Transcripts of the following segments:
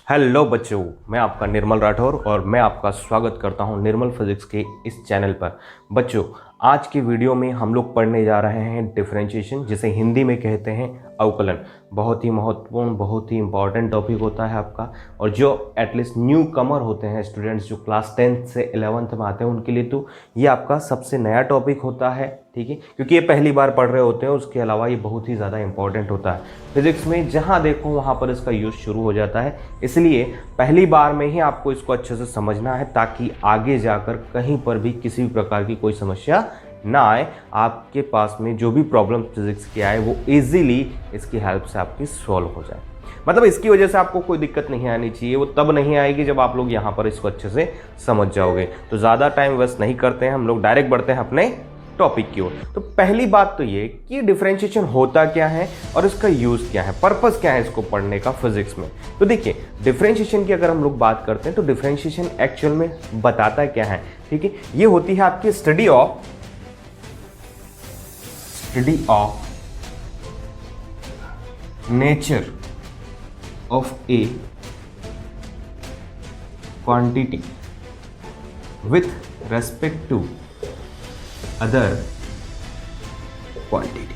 Hello बच्चों, मैं आपका निर्मल राठौर और मैं आपका स्वागत करता हूं निर्मल फिजिक्स के इस चैनल पर। बच्चों, आज की वीडियो में हम लोग पढ़ने जा रहे हैं डिफरेंशिएशन, जिसे हिंदी में कहते हैं अवकलन। बहुत ही महत्वपूर्ण, बहुत ही इंपॉर्टेंट टॉपिक होता है आपका, और जो एटलीस्ट न्यू कमर होते हैं स्टूडेंट्स, जो क्लास 10th से 11th में आते हैं, उनके लिए तो ये आपका सबसे नया टॉपिक होता है। ठीक है, क्योंकि ये पहली बार पढ़ रहे होते हैं। उसके अलावा ये बहुत ही ज़्यादा इंपॉर्टेंट होता है फिजिक्स में, जहाँ देखो वहाँ पर इसका यूज़ शुरू हो जाता है। इसलिए पहली बार में ही आपको इसको अच्छे से समझना है, ताकि आगे जाकर कहीं पर भी किसी भी प्रकार की कोई समस्या ना आए। आपके पास में जो भी प्रॉब्लम फिजिक्स की आए वो इजीली इसकी हेल्प से आपकी सॉल्व हो जाए। मतलब इसकी वजह से आपको कोई दिक्कत नहीं आनी चाहिए। वो तब नहीं आएगी जब आप लोग यहाँ पर इसको अच्छे से समझ जाओगे। तो ज़्यादा टाइम वेस्ट नहीं करते हैं, हम लोग डायरेक्ट बढ़ते हैं अपने टॉपिक की ओर। तो पहली बात तो ये कि डिफरेंशिएशन होता क्या है और इसका यूज़ क्या है, पर्पस क्या है इसको पढ़ने का फिजिक्स में। तो देखिए, डिफरेंशिएशन की अगर हम लोग बात करते हैं तो डिफरेंशिएशन एक्चुअल में बताता क्या है। ठीक है, ये होती है आपकी study of nature of a quantity with respect to other quantity,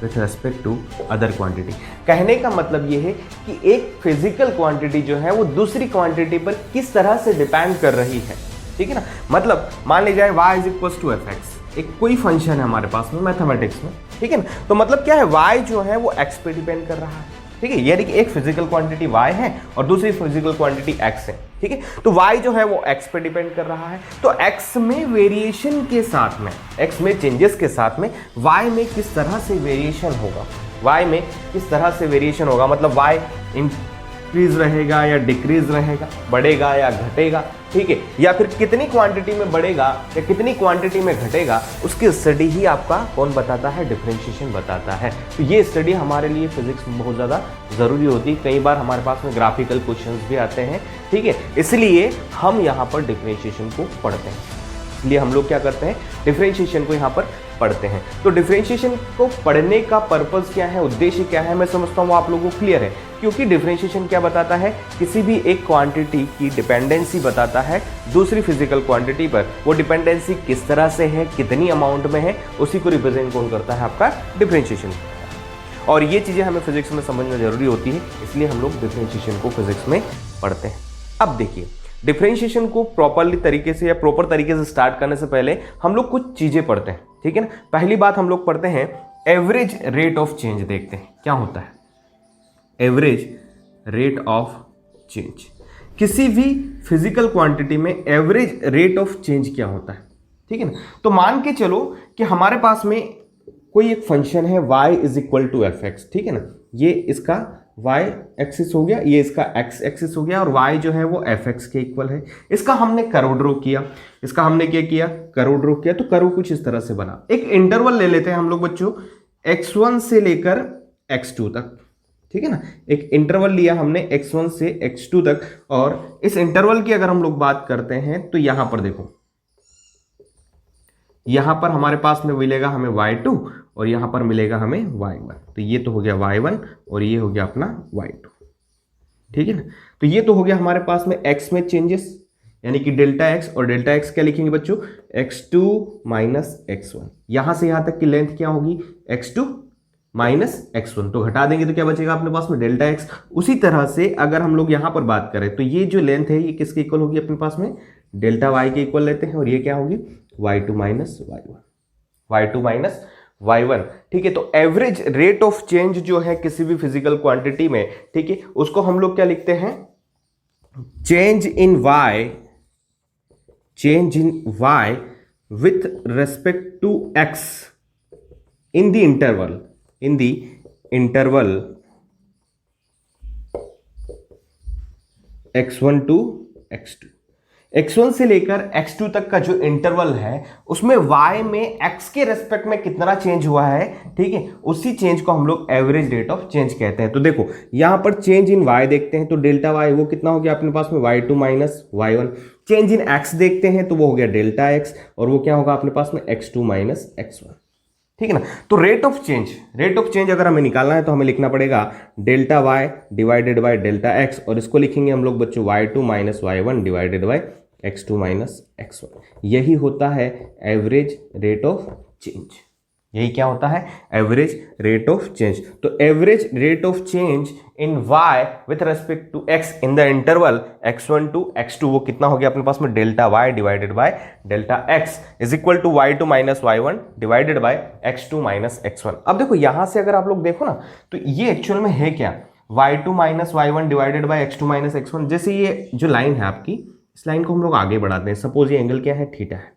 with respect to other quantity. कहने का मतलब यह है कि एक फिजिकल क्वांटिटी जो है वो दूसरी क्वांटिटी पर किस तरह से डिपेंड कर रही है। ठीक है ना, मतलब मान लीजिए y is equal to f x, एक कोई फंक्शन है हमारे पास में मैथमेटिक्स में। ठीक है ना, तो मतलब क्या है, y जो है वो x पे डिपेंड कर रहा है। ठीक है, यानी कि एक फिजिकल क्वांटिटी y है और दूसरी फिजिकल क्वांटिटी x है। ठीक है, तो y जो है वो x पे डिपेंड कर रहा है। तो x में वेरिएशन के साथ में, x में चेंजेस के साथ में y में किस तरह से वेरिएशन होगा, y में किस तरह से वेरिएशन होगा, मतलब y इंक्रीज रहेगा या डिक्रीज रहेगा, बढ़ेगा या घटेगा। ठीक है, या फिर कितनी क्वांटिटी में बढ़ेगा या कितनी क्वांटिटी में घटेगा, उसकी स्टडी ही आपका कौन बताता है, डिफरेंशिएशन बताता है। तो ये स्टडी हमारे लिए फिजिक्स में बहुत ज़्यादा ज़रूरी होती है। कई बार हमारे पास में ग्राफिकल क्वेश्चंस भी आते हैं। ठीक है, इसलिए हम यहाँ पर डिफरेंशिएशन को पढ़ते हैं। इसलिए हम लोग क्या करते हैं, डिफरेंशिएशन को यहाँ पर पढ़ते हैं। तो डिफरेंशिएशन को पढ़ने का पर्पस क्या है, उद्देश्य क्या है, मैं समझता हूँ वो आप लोगों को क्लियर है। क्योंकि डिफरेंशिएशन क्या बताता है, किसी भी एक क्वांटिटी की डिपेंडेंसी बताता है दूसरी फिजिकल क्वांटिटी पर। वो डिपेंडेंसी किस तरह से है, कितनी अमाउंट में है, उसी को रिप्रेजेंट कौन करता है, आपका डिफरेंशिएशन। और ये चीज़ें हमें फिजिक्स में समझना जरूरी होती है, इसलिए हम लोग डिफरेंशिएशन को फिजिक्स में पढ़ते हैं। अब देखिए, डिफरेंशिएशन को प्रॉपरली तरीके से या प्रॉपर तरीके से स्टार्ट करने से पहले हम लोग कुछ चीज़ें पढ़ते हैं। ठीक है ना, पहली बात हम लोग पढ़ते हैं एवरेज रेट ऑफ चेंज। देखते हैं क्या होता है एवरेज रेट ऑफ चेंज। किसी भी फिजिकल क्वांटिटी में एवरेज रेट ऑफ चेंज क्या होता है। ठीक है ना, तो मान के चलो कि हमारे पास में कोई एक फंक्शन है y is equal to f x. ठीक है ना, ये इसका y एक्सिस हो गया, ये इसका x एक्सिस हो गया, और y जो है वो एफ एक्स के इक्वल है। इसका हमने कर्व ड्रॉ किया, इसका हमने क्या किया, कर्व ड्रॉ किया। तो कर्व कुछ इस तरह से बना। एक इंटरवल ले लेते हैं हम लोग बच्चों, x1 से लेकर x2 तक। ठीक है ना, एक इंटरवल लिया हमने x1 से x2 तक, और इस इंटरवल की अगर हम लोग बात करते हैं तो यहां पर देखो, यहां पर हमारे पास में मिलेगा हमें y2 और यहां पर मिलेगा हमें y1। तो ये तो हो गया y1 और ये हो गया अपना y2। ठीक है ना, तो ये तो हो गया हमारे पास में x में चेंजेस, यानी कि डेल्टा x, और डेल्टा x क्या लिखेंगे बच्चों, x2 माइनस x1। यहां से यहां तक की लेंथ क्या होगी, x2 माइनस x1। तो घटा देंगे तो क्या बचेगा अपने पास में, डेल्टा x। उसी तरह से अगर हम लोग यहां पर बात करें तो ये जो लेंथ है ये किसके इक्वल होगी अपने पास में, डेल्टा y के इक्वल लेते हैं, और ये क्या होगी, y2 minus y1, y2 minus y1। ठीक है, तो एवरेज रेट ऑफ चेंज जो है किसी भी फिजिकल क्वांटिटी में, ठीक है, उसको हम लोग क्या लिखते हैं, change in y with respect to x in the interval x1 to x2। x1 से लेकर x2 तक का जो इंटरवल है उसमें y में x के रेस्पेक्ट में कितना चेंज हुआ है। ठीक है, उसी चेंज को हम लोग एवरेज रेट ऑफ चेंज कहते हैं। तो देखो यहां पर चेंज इन y देखते हैं तो डेल्टा y वो कितना हो गया अपने पास में, y2 minus y1। Change in x देखते हैं तो वो हो गया डेल्टा x, और वो क्या होगा अपने पास में, x2 माइनस x1। ठीक है ना। तो रेट ऑफ चेंज अगर हमें निकालना है तो हमें लिखना पड़ेगा delta y divided by delta x, और इसको लिखेंगे हम लोग बच्चों y2 minus y1 divided by x2 minus x1। यही होता है एवरेज रेट ऑफ चेंज। यही क्या होता है? Average rate of change. तो average rate of change in y with respect to x in the interval x1 to x2 वो कितना हो गया अपने पास में? Delta y divided by delta x is equal to y2 minus y1 divided by x2 minus x1। अब देखो यहां से अगर आप लोग देखो ना तो ये एक्चुअल में है क्या? y2 minus y1 divided by x2 minus x1। जैसे ये जो लाइन है आपकी, इस लाइन को हम लोग आगे बढ़ाते हैं। सपोज ये एंगल क्या है? थीटा है,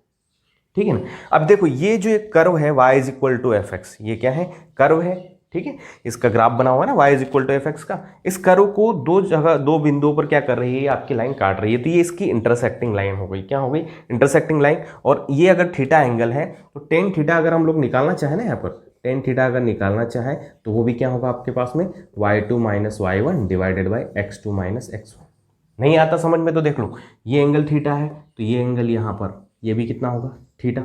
ठीक है ना। अब देखो ये जो एक कर्व है y is equal to f x, ये क्या है? कर्व है, ठीक है। इसका ग्राफ बना हुआ है ना y is equal to f x का। इस कर्व को दो बिंदुओं पर क्या कर रही है? आपकी लाइन काट रही है, तो ये इसकी इंटरसेक्टिंग लाइन हो गई। क्या हो गई? Intersecting line. और ये अगर थीटा एंगल है तो टेन थीटा अगर हम लोग निकालना चाहे ना, यहाँ पर टेन थीटा अगर निकालना चाहे तो वो भी क्या होगा आपके पास में? y2 minus y1 divided by x2 minus x1। नहीं आता समझ में तो देख लो, ये एंगल थीटा है तो ये एंगल यहाँ पर ये भी कितना होगा? थीटा।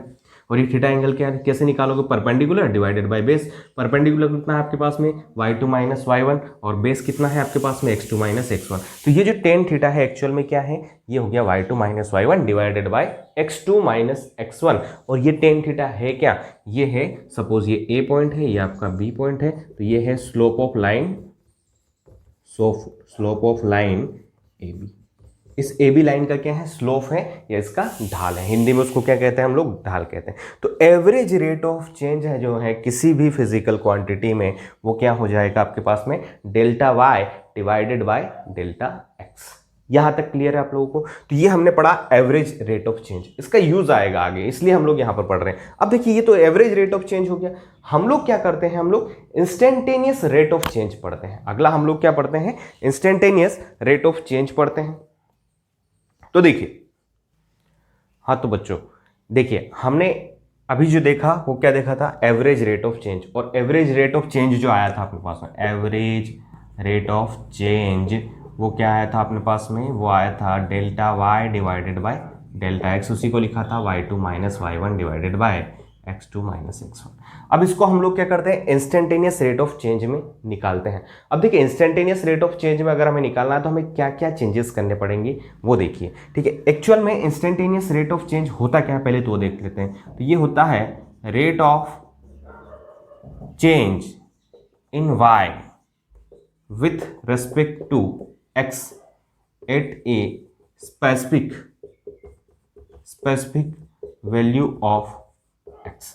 और ये थीटा एंगल क्या कैसे निकालोगे? Perpendicular divided by base. Perpendicular कितना है आपके पास में? y2 माइनस y1, और बेस कितना है आपके पास में? x2 minus x1। तो ये जो टेन थीटा है एक्चुअल में क्या है? ये हो गया y2 minus y1 divided by x2 minus x1। और ये टेन थीटा है क्या? ये है, सपोज ये ए पॉइंट है, ये आपका बी पॉइंट है, तो ये है slope of line, slope of line A B. इस ए बी लाइन का क्या है? स्लोप है या इसका ढाल है। हिंदी में उसको क्या कहते हैं हम लोग? ढाल कहते हैं। तो एवरेज रेट ऑफ चेंज है जो है किसी भी फिजिकल क्वांटिटी में, वो क्या हो जाएगा आपके पास में? Delta y divided by delta x. यहां तक क्लियर है आप लोगों को? तो ये हमने पढ़ा एवरेज रेट ऑफ चेंज, इसका यूज आएगा आगे, इसलिए हम लोग यहां पर पढ़ रहे हैं। अब देखिए ये तो एवरेज रेट ऑफ चेंज हो गया। हम लोग क्या करते हैं? हम लोग इंस्टेंटेनियस रेट ऑफ चेंज पढ़ते हैं। अगला हम लोग क्या पढ़ते हैं? इंस्टेंटेनियस रेट ऑफ चेंज पढ़ते हैं। तो देखिए, हाँ तो बच्चों देखिए, हमने अभी जो देखा वो क्या देखा था? Average rate of change. और एवरेज रेट ऑफ चेंज जो आया था अपने पास में, एवरेज रेट ऑफ चेंज वो क्या आया था अपने पास में? वो आया था delta y divided by delta x. उसी को लिखा था y2 minus y1 divided by x2 minus x1। अब इसको हम लोग क्या करते हैं? इंस्टेंटेनियस रेट ऑफ चेंज में निकालते हैं। अब देखिए इंस्टेंटेनियस रेट ऑफ चेंज में अगर हमें निकालना है तो हमें क्या क्या चेंजेस करने पड़ेंगे वो देखिए, ठीक है। एक्चुअल में इंस्टेंटेनियस रेट ऑफ चेंज होता क्या है पहले तो वो देख लेते हैं। तो ये होता है rate of change in y with respect to x at a specific value of x।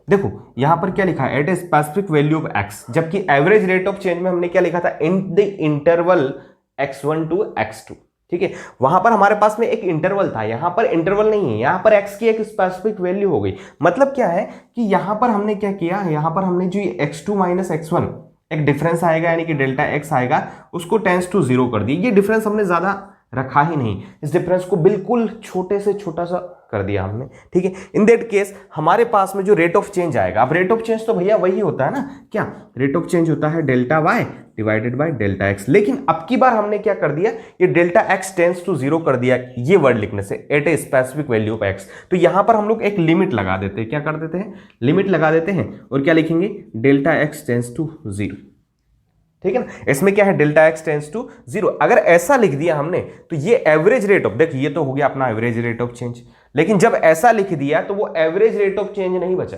देखो यहां पर क्या लिखा है? At a specific value of x, जबकि एवरेज रेट ऑफ चेंज में हमने क्या लिखा था? इन the interval x1 to x2, ठीक है। वहां पर हमारे पास में एक इंटरवल था, यहां पर इंटरवल नहीं है, यहां पर x की एक स्पेसिफिक वैल्यू हो गई। मतलब क्या है कि यहां पर हमने क्या किया? यहां पर हमने जो x2 माइनस x1 एक डिफरेंस आएगा, यानी कि डेल्टा x आएगा, उसको टेंस टू 0 कर दिया। ये डिफरेंस हमने ज्यादा रखा ही नहीं, इस डिफरेंस को बिल्कुल छोटे से छोटा सा कर दिया हमने, ठीक है। इन दैट केस हमारे पास में जो रेट ऑफ चेंज आएगा, अब रेट ऑफ चेंज तो भैया वही होता है ना, क्या रेट ऑफ चेंज होता है? Delta y divided by delta x. लेकिन अब की बार हमने क्या कर दिया? ये डेल्टा एक्स टेंस टू 0 कर दिया, ये वर्ड लिखने से, at a specific value of x. तो यहां पर हम लोग एक लिमिट लगा देते हैं। क्या कर देते हैं? लिमिट लगा देते हैं। और क्या लिखेंगे? डेल्टा एक्स टेंस टू 0, ठीक है ना। इसमें क्या है? Delta x tends to 0। अगर ऐसा लिख दिया हमने तो ये एवरेज रेट ऑफ, देखिए ये तो हो गया अपना एवरेज रेट ऑफ चेंज। लेकिन जब ऐसा लिख दिया तो वो एवरेज रेट ऑफ चेंज नहीं बचा,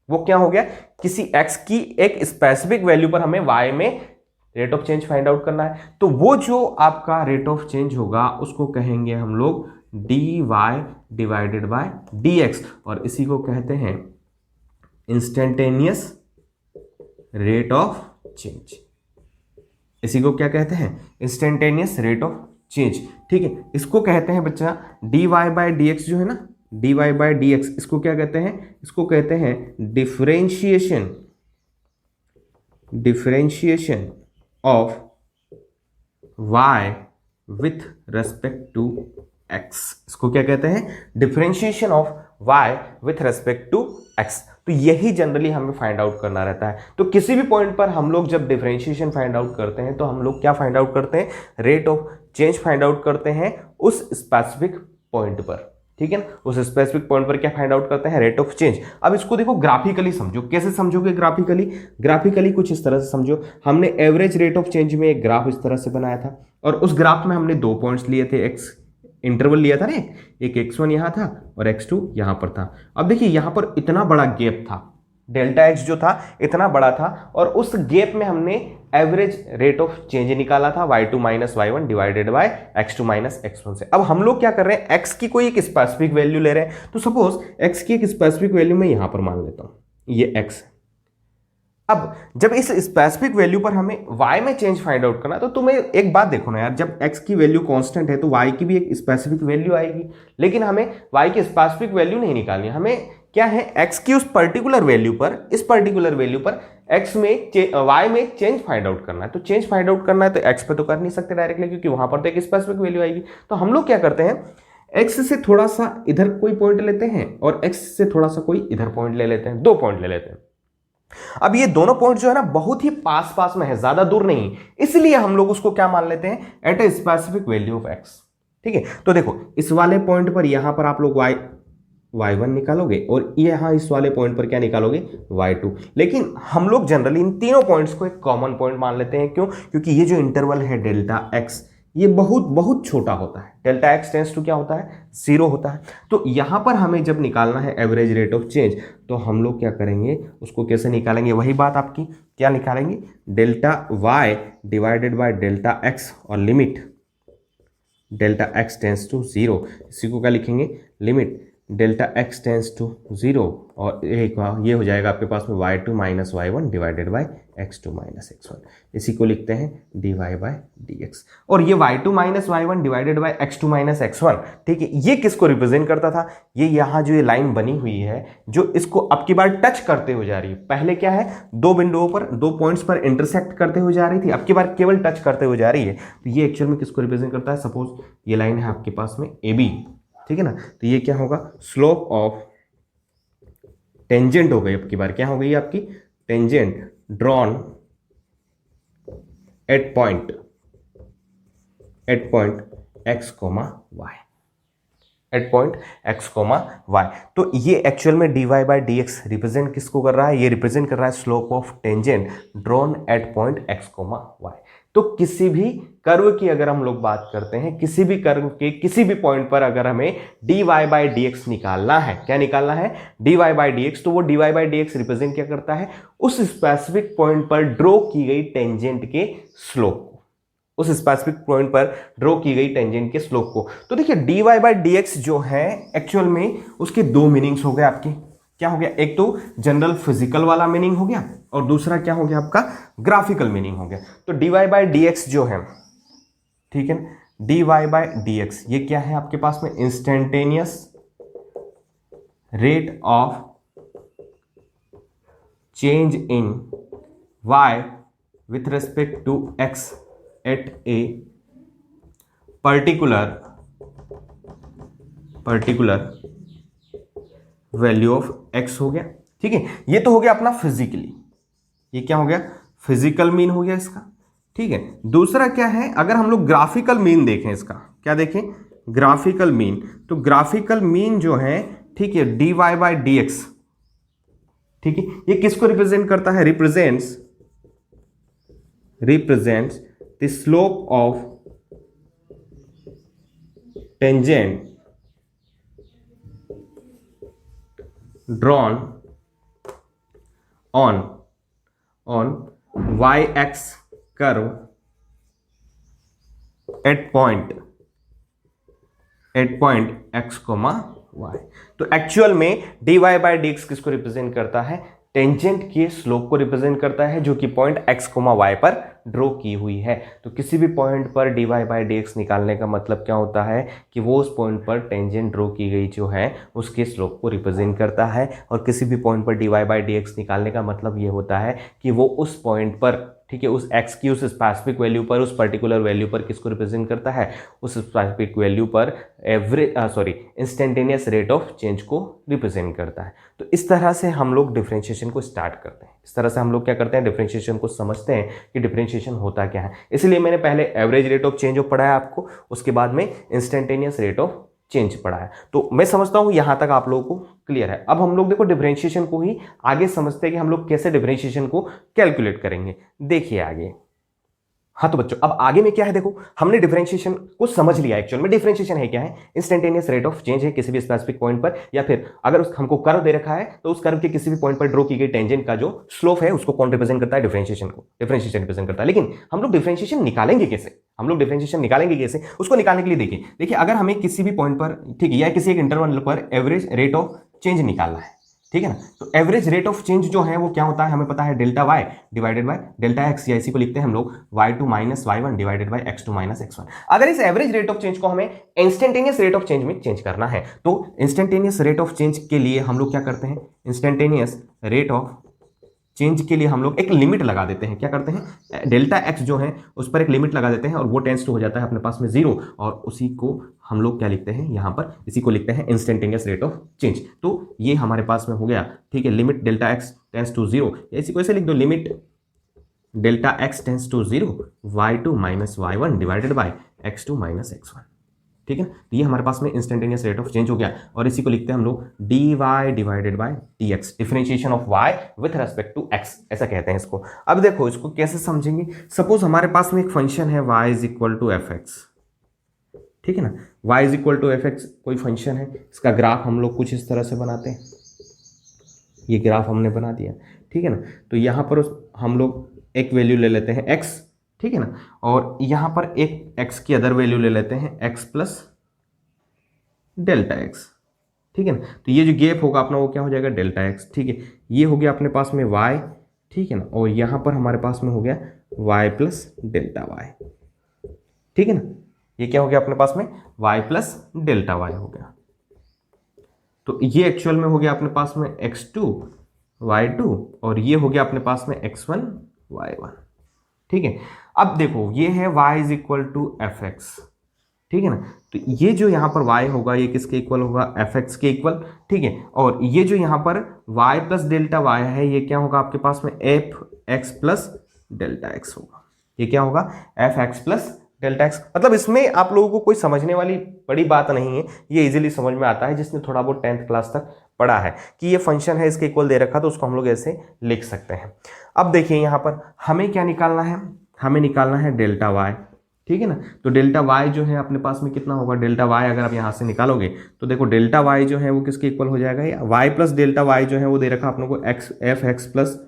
वो क्या हो गया? किसी एक्स की एक स्पेसिफिक वैल्यू पर हमें वाई में rate of change find out करना है। तो वो जो आपका रेट ऑफ चेंज होगा उसको कहेंगे हम लोग d y divided by d x, और इसी को कहते हैं इंस्टेंटेनियस रेट ऑफ चेंज। इसी को क्या कहते हैं? इंस्टेंटेनियस रेट ऑफ चेंज, ठीक है। इसको कहते हैं बच्चा d y by d x जो है ना, d y by d x, इसको क्या कहते हैं? इसको कहते हैं differentiation of y with respect to x। इसको क्या कहते हैं? Differentiation of y with respect to x। तो यही जनरली हमें फाइंड आउट करना रहता है। तो किसी भी पॉइंट पर हम लोग जब डिफरेंशिएशन फाइंड आउट करते हैं तो हम लोग क्या फाइंड आउट करते हैं? Rate of change find out करते हैं उस स्पेसिफिक पॉइंट पर, ठीक है ना। उस स्पेसिफिक पॉइंट पर क्या फाइंड आउट करते हैं, रेट ऑफ चेंज। अब इसको देखो ग्राफिकली समझो, कैसे समझोगे ग्राफिकली, ग्राफिकली कुछ इस तरह से समझो। हमने एवरेज रेट ऑफ चेंज में एक ग्राफ इस तरह से बनाया था और उस ग्राफ में हमने 2 पॉइंट्स लिए थे, एक्स इंटरवल लिया था ना, एक x1 यहां था और x2 यहां पर था। अब देखिए यहां पर इतना बड़ा गैप था, डेल्टा एक्स जो था इतना बड़ा था और उस गैप में हमने एवरेज रेट ऑफ चेंज निकाला था y2 minus y1 divided by x2 minus x1 से। अब हम लोग क्या कर रहे हैं, x की कोई एक स्पेसिफिक वैल्यू ले रहे हैं, तो सपोज x की एक स्पेसिफिक वैल्यू मैं यहां पर मान लेता हूं, ये x। अब जब इस स्पेसिफिक वैल्यू पर हमें y में चेंज फाइंड आउट करना है, तो तुम्हें एक बात देखो ना यार, जब x की वैल्यू कांस्टेंट है तो y की भी एक स्पेसिफिक वैल्यू आएगी, लेकिन हमें y की स्पेसिफिक वैल्यू नहीं निकालनी, हमें क्या है x की उस पर्टिकुलर वैल्यू पर, इस पर्टिकुलर वैल्यू पर x में y में चेंज फाइंड आउट करना है। तो चेंज फाइंड आउट करना है तो x पे तो कर नहीं सकते डायरेक्टली, क्योंकि वहां पर तो एक स्पेसिफिक वैल्यू आएगी। तो हम लोग क्या करते हैं, x से थोड़ा सा इधर कोई पॉइंट लेते हैं और x से थोड़ा सा कोई इधर पॉइंट ले लेते हैं, 2 पॉइंट ले लेते हैं। अब ये दोनों पॉइंट जो है ना बहुत ही पास पास में है, ज्यादा दूर नहीं, इसलिए हम लोग उसको क्या मान लेते हैं, at a specific value of x। ठीक है, तो देखो इस वाले पॉइंट पर यहां पर आप लोग y1 निकालोगे और यहां इस वाले पॉइंट पर क्या निकालोगे, y2। लेकिन हम लोग जनरली इन तीनों पॉइंट्स को एक कॉमन पॉइंट मान लेते हैं। क्यों? क्योंकि ये जो इंटरवल है डेल्टा x, ये बहुत बहुत छोटा होता है। डेल्टा x टेंड्स टू क्या होता है, 0 होता है। तो यहां पर हमें जब निकालना है एवरेज रेट ऑफ चेंज, तो हम लोग क्या करेंगे, उसको कैसे निकालेंगे, वही बात आपकी, क्या निकालेंगे, delta y divided by delta x और limit delta x tends to 0। इसी को क्या लिखेंगे, limit delta x tends to 0 और एक ये हो जाएगा आपके पास में y2 minus y1 divided by x2 minus x1। इसी को लिखते हैं dy बाय dx। और ये y2 minus y1 divided by x2 minus x1, ठीक है, ये किसको रिप्रेजेंट करता था, ये यहाँ जो ये लाइन बनी हुई है जो इसको अब की बार टच करते हुए जा रही है। पहले क्या है, 2 बिंदुओं पर, 2 पॉइंट्स पर इंटरसेक्ट करते हुए जा रही थी, अब की बार केवल टच करते हुए जा रही है। तो ये एक्चुअल में किसको रिप्रेजेंट करता है, सपोज ये लाइन है आपके पास में AB, ठीक है ना, तो ये क्या होगा, स्लोप ऑफ टेंजेंट हो गई, अब की बार क्या हो गई आपकी, tangent drawn at point x, y, at point x, y। तो ये एक्चुअल में dy बाई dx रिप्रेजेंट किसको कर रहा है, ये रिप्रेजेंट कर रहा है slope of tangent drawn at point x, y। तो किसी भी कर्व की अगर हम लोग बात करते हैं, किसी भी कर्व के किसी भी पॉइंट पर अगर हमें dy बाई dx निकालना है, क्या निकालना है, dy बाई dx, तो वो dy बाई dx रिप्रेजेंट क्या करता है, उस स्पेसिफिक पॉइंट पर ड्रॉ की गई टेंजेंट के स्लोप को, उस स्पेसिफिक पॉइंट पर ड्रॉ की गई टेंजेंट के स्लोप को। तो देखिए dy बाई dx जो है एक्चुअल में उसके 2 मीनिंग्स हो गए आपके, क्या हो गया, एक तो जनरल फिजिकल वाला मीनिंग हो गया और दूसरा क्या हो गया आपका, ग्राफिकल मीनिंग हो गया। तो dy बाई dx जो है, ठीक है, dy बाई dx ये क्या है आपके पास में, instantaneous rate of change in y with respect to x at a particular value of x हो गया। ठीक है, ये तो हो गया अपना फिजिकली, ये क्या हो गया, फिजिकल मीन हो गया इसका। ठीक है, दूसरा क्या है, अगर हम लोग ग्राफिकल मीन देखें इसका, क्या देखें, ग्राफिकल मीन, तो ग्राफिकल मीन जो है, ठीक है, dy बाई dx, ठीक है, ये किसको रिप्रेजेंट करता है, represents the slope of tangent drawn on y-axis curve at point x, y। तो एक्चुअल में dy बाई dx किसको रिप्रेजेंट करता है, टेंजेंट के स्लोप को रिप्रेजेंट करता है, जो कि पॉइंट x, y पर ड्रॉ की हुई है। तो किसी भी पॉइंट पर dy बाई dx निकालने का मतलब क्या होता है कि वो उस पॉइंट पर टेंजेंट ड्रॉ की गई जो है उसके स्लोप को रिप्रेजेंट करता है। और किसी भी पॉइंट पर dy बाई dx निकालने का मतलब ये होता है कि वो उस पॉइंट पर, ठीक है, उस x की उस स्पेसिफिक वैल्यू पर, उस पर्टिकुलर वैल्यू पर किसको रिप्रेजेंट करता है, उस स्पेसिफिक वैल्यू पर इंस्टेंटेनियस रेट ऑफ चेंज को रिप्रेजेंट करता है। तो इस तरह से हम लोग डिफरेंशिएशन को स्टार्ट करते हैं, इस तरह से हम लोग क्या करते हैं, डिफरेंशिएशन को समझते हैं कि डिफरेंशिएशन होता क्या है। इसलिए मैंने पहले average rate of change of पढ़ाया आपको, उसके बाद में इंस्टेंटेनियस रेट ऑफ चेंज पढ़ा है। तो मैं समझता हूँ यहाँ तक आप लोगों को क्लियर है। अब हम लोग देखो डिफरेंशिएशन को ही आगे समझते हैं कि हम लोग कैसे डिफरेंशिएशन को कैलकुलेट करेंगे। देखिए आगे। हाँ तो बच्चों अब आगे में क्या है, देखो हमने डिफरेंशिएशन को समझ लिया। एक्चुअल में डिफरेंशिएशन है क्या है, इंस्टेंटेनियस रेट ऑफ चेंज है किसी भी स्पेसिफिक पॉइंट पर, या फिर अगर हमको कर्व दे रखा है तो उस कर्व के किसी भी पॉइंट पर ड्रॉ की गई टेंजेंट का जो स्लोप है उसको कौन रिप्रेजेंट करता है, डिफरेंशिएशन को, डिफरेंशिएशन रिप्रेजेंट करता है। लेकिन हम लोग डिफरेंशिएशन निकालेंगे कैसे, हम लोग डिफरेंशिएशन निकालेंगे कैसे, उसको निकालने के लिए देखिए अगर हमें किसी भी पॉइंट पर, ठीक है, या किसी एक इंटरवल पर एवरेज रेट ऑफ चेंज निकालना है, ठीक है ना, तो एवरेज रेट ऑफ चेंज जो है वो क्या होता है, हमें पता है delta y divided by delta x, या इसी को लिखते हैं हम लोग y2 minus y1 divided by x2 minus x1। अगर इस एवरेज रेट ऑफ चेंज को हमें इंस्टेंटेनियस रेट ऑफ चेंज में चेंज करना है तो इंस्टेंटेनियस रेट ऑफ चेंज के लिए हम लोग क्या करते हैं, इंस्टेंटेनियस रेट ऑफ चेंज के लिए हम लोग एक लिमिट लगा देते हैं। क्या करते हैं, डेल्टा एक्स जो है उस पर एक लिमिट लगा देते हैं और वो टेंस टू हो जाता है अपने पास में 0, और उसी को हम लोग क्या लिखते हैं यहाँ पर, इसी को लिखते हैं इंस्टेंटेनियस रेट ऑफ चेंज। तो ये हमारे पास में हो गया, ठीक है, limit delta x tends to 0, या इसी को ऐसे लिख दो, limit delta x tends to 0 y2 minus y1 divided by x2 minus x1, ठीक है। तो ये हमारे पास में इंस्टेंटेनियस रेट ऑफ चेंज हो गया, और इसी को लिखते हैं हम लोग dy divided by dx, differentiation of y with respect to x, ऐसा कहते हैं इसको। अब देखो इसको कैसे समझेंगे, सपोज हमारे पास में एक फंक्शन है y is equal to f x, ठीक है ना, y is equal to f x कोई फंक्शन है, इसका ग्राफ हम लोग कुछ इस तरह से बनाते हैं, ये ग्राफ हमने बना दिया, ठीक है ना। तो यहाँ पर हम लोग एक वैल्यू ले लेते हैं x, ठीक है ना, और यहां पर एक x की अदर वैल्यू ले लेते हैं x प्लस डेल्टा एक्स, ठीक है ना। तो ये जो गैप होगा अपना वो क्या हो जाएगा, डेल्टा एक्स, ठीक है। ये हो गया अपने पास में y, ठीक है ना, और यहां पर हमारे पास में हो गया y प्लस डेल्टा y, ठीक है ना। ये क्या हो गया अपने पास में, y प्लस डेल्टा y हो गया। तो ये एक्चुअल में हो गया अपने पास में x2 y2, और ये हो गया अपने पास में x1 y1, ठीक है। अब देखो ये है y is equal to f x, ठीक है ना। तो ये जो यहाँ पर y होगा ये किसके इक्वल होगा, एफ एक्स के इक्वल, ठीक है। और ये जो यहाँ पर y प्लस डेल्टा y है ये क्या होगा आपके पास में, F x plus delta x होगा। ये क्या होगा, f x plus delta x. मतलब इसमें आप लोगों को कोई समझने वाली बड़ी बात नहीं है, ये इजीली समझ में आता है जिसने थोड़ा बहुत 10th क्लास तक पढ़ा है कि ये फंक्शन है इसके इक्वल दे रखा तो उसको हम लोग ऐसे लिख सकते हैं। अब देखिए यहाँ पर हमें क्या निकालना है, हमें निकालना है डेल्टा वाई, ठीक है ना। तो डेल्टा वाई जो है अपने पास में कितना होगा, डेल्टा वाई अगर आप यहाँ से निकालोगे तो देखो डेल्टा वाई जो है वो किसके इक्वल हो जाएगा, वाई प्लस डेल्टा वाई जो है वो दे रखा अपने को x, F x plus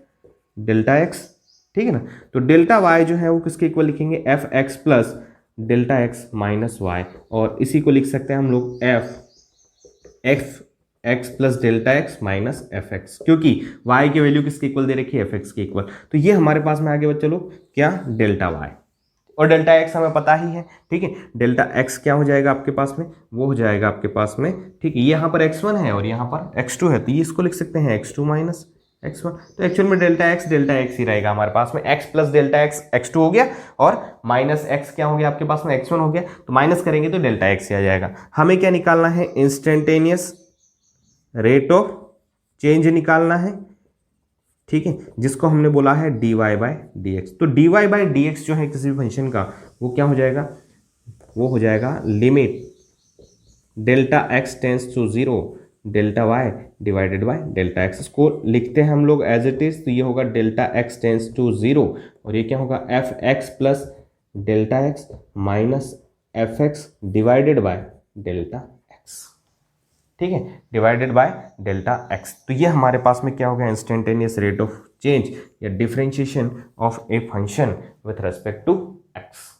delta x, ठीक है ना। तो डेल्टा वाई जो है वो किसके इक्वल लिखेंगे, f x plus delta x minus y, और इसी को लिख सकते हैं हम लोग f x plus delta x minus f x, क्योंकि y की वैल्यू किसके इक्वल दे रखी है, एफ एक्स के इक्वल। तो ये हमारे पास में आगे बच्चे लोग क्या, डेल्टा y, और डेल्टा x हमें पता ही है, ठीक है। डेल्टा x क्या हो जाएगा आपके पास में, वो हो जाएगा आपके पास में, ठीक है। ये यहाँ पर x1 है और यहाँ पर x2 है, तो ये इसको लिख सकते हैं x2 माइनस x1। तो एक्चुअल में डेल्टा x ही रहेगा हमारे पास में, x plus delta x x2 हो गया, और माइनस x क्या हो गया आपके पास में, x1 हो गया। तो माइनस करेंगे तो डेल्टा x ही आ जाएगा। हमें क्या निकालना है, इंस्टेंटेनियस रेट ऑफ चेंज निकालना है, ठीक है, जिसको हमने बोला है dy बाय डी एक्स। तो dy बाय डी एक्स जो है किसी भी फंक्शन का वो क्या हो जाएगा, वो हो जाएगा limit delta x tends to 0 delta y divided by delta x. इसको लिखते हैं हम लोग एज इट इज, तो ये होगा डेल्टा एक्स टेंस टू 0, और ये क्या होगा, f x plus delta x minus f x divided by delta x, ठीक है, डिवाइडेड बाय डेल्टा एक्स। तो ये हमारे पास में क्या हो गया, इंस्टेंटेनियस रेट ऑफ चेंज या differentiation of a function with respect to x.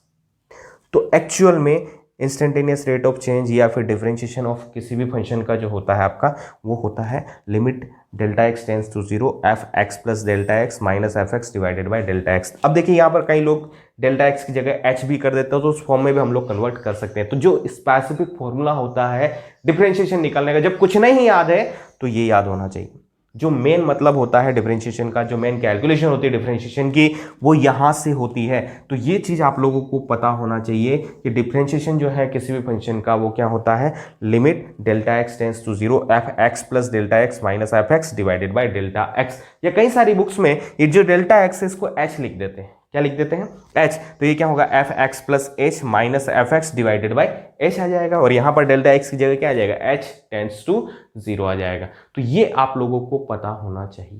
तो एक्चुअल में इंस्टेंटेनियस रेट ऑफ चेंज या फिर डिफरेंशिएशन ऑफ किसी भी फंक्शन का जो होता है आपका, वो होता है limit delta x tends to 0 f x plus delta x minus f x divided by delta x. अब देखिए यहाँ पर कई लोग डेल्टा एक्स की जगह एच भी कर देते हो, तो उस फॉर्म में भी हम लोग कन्वर्ट कर सकते हैं। तो जो स्पेसिफिक फॉर्मूला होता है डिफरेंशिएशन निकालने का, जब कुछ नहीं याद है तो ये याद होना चाहिए। जो मेन मतलब होता है डिफरेंशिएशन का, जो मेन कैलकुलेशन होती है डिफरेंशिएशन की, वो यहाँ से होती है। तो ये चीज़ आप लोगों को पता होना चाहिए कि डिफरेंशिएशन जो है किसी भी फंक्शन का वो क्या होता है, limit delta x tends to 0 f x plus delta x minus f x divided by delta x. या कई सारी बुक्स में ये जो डेल्टा एक्स है इसको एच लिख देते हैं, क्या लिख देते हैं h, तो ये क्या होगा f x plus h minus f x divided by h आ जाएगा, और यहाँ पर डेल्टा एक्स की जगह क्या आ जाएगा h टेंड्स टू 0 आ जाएगा। तो ये आप लोगों को पता होना चाहिए,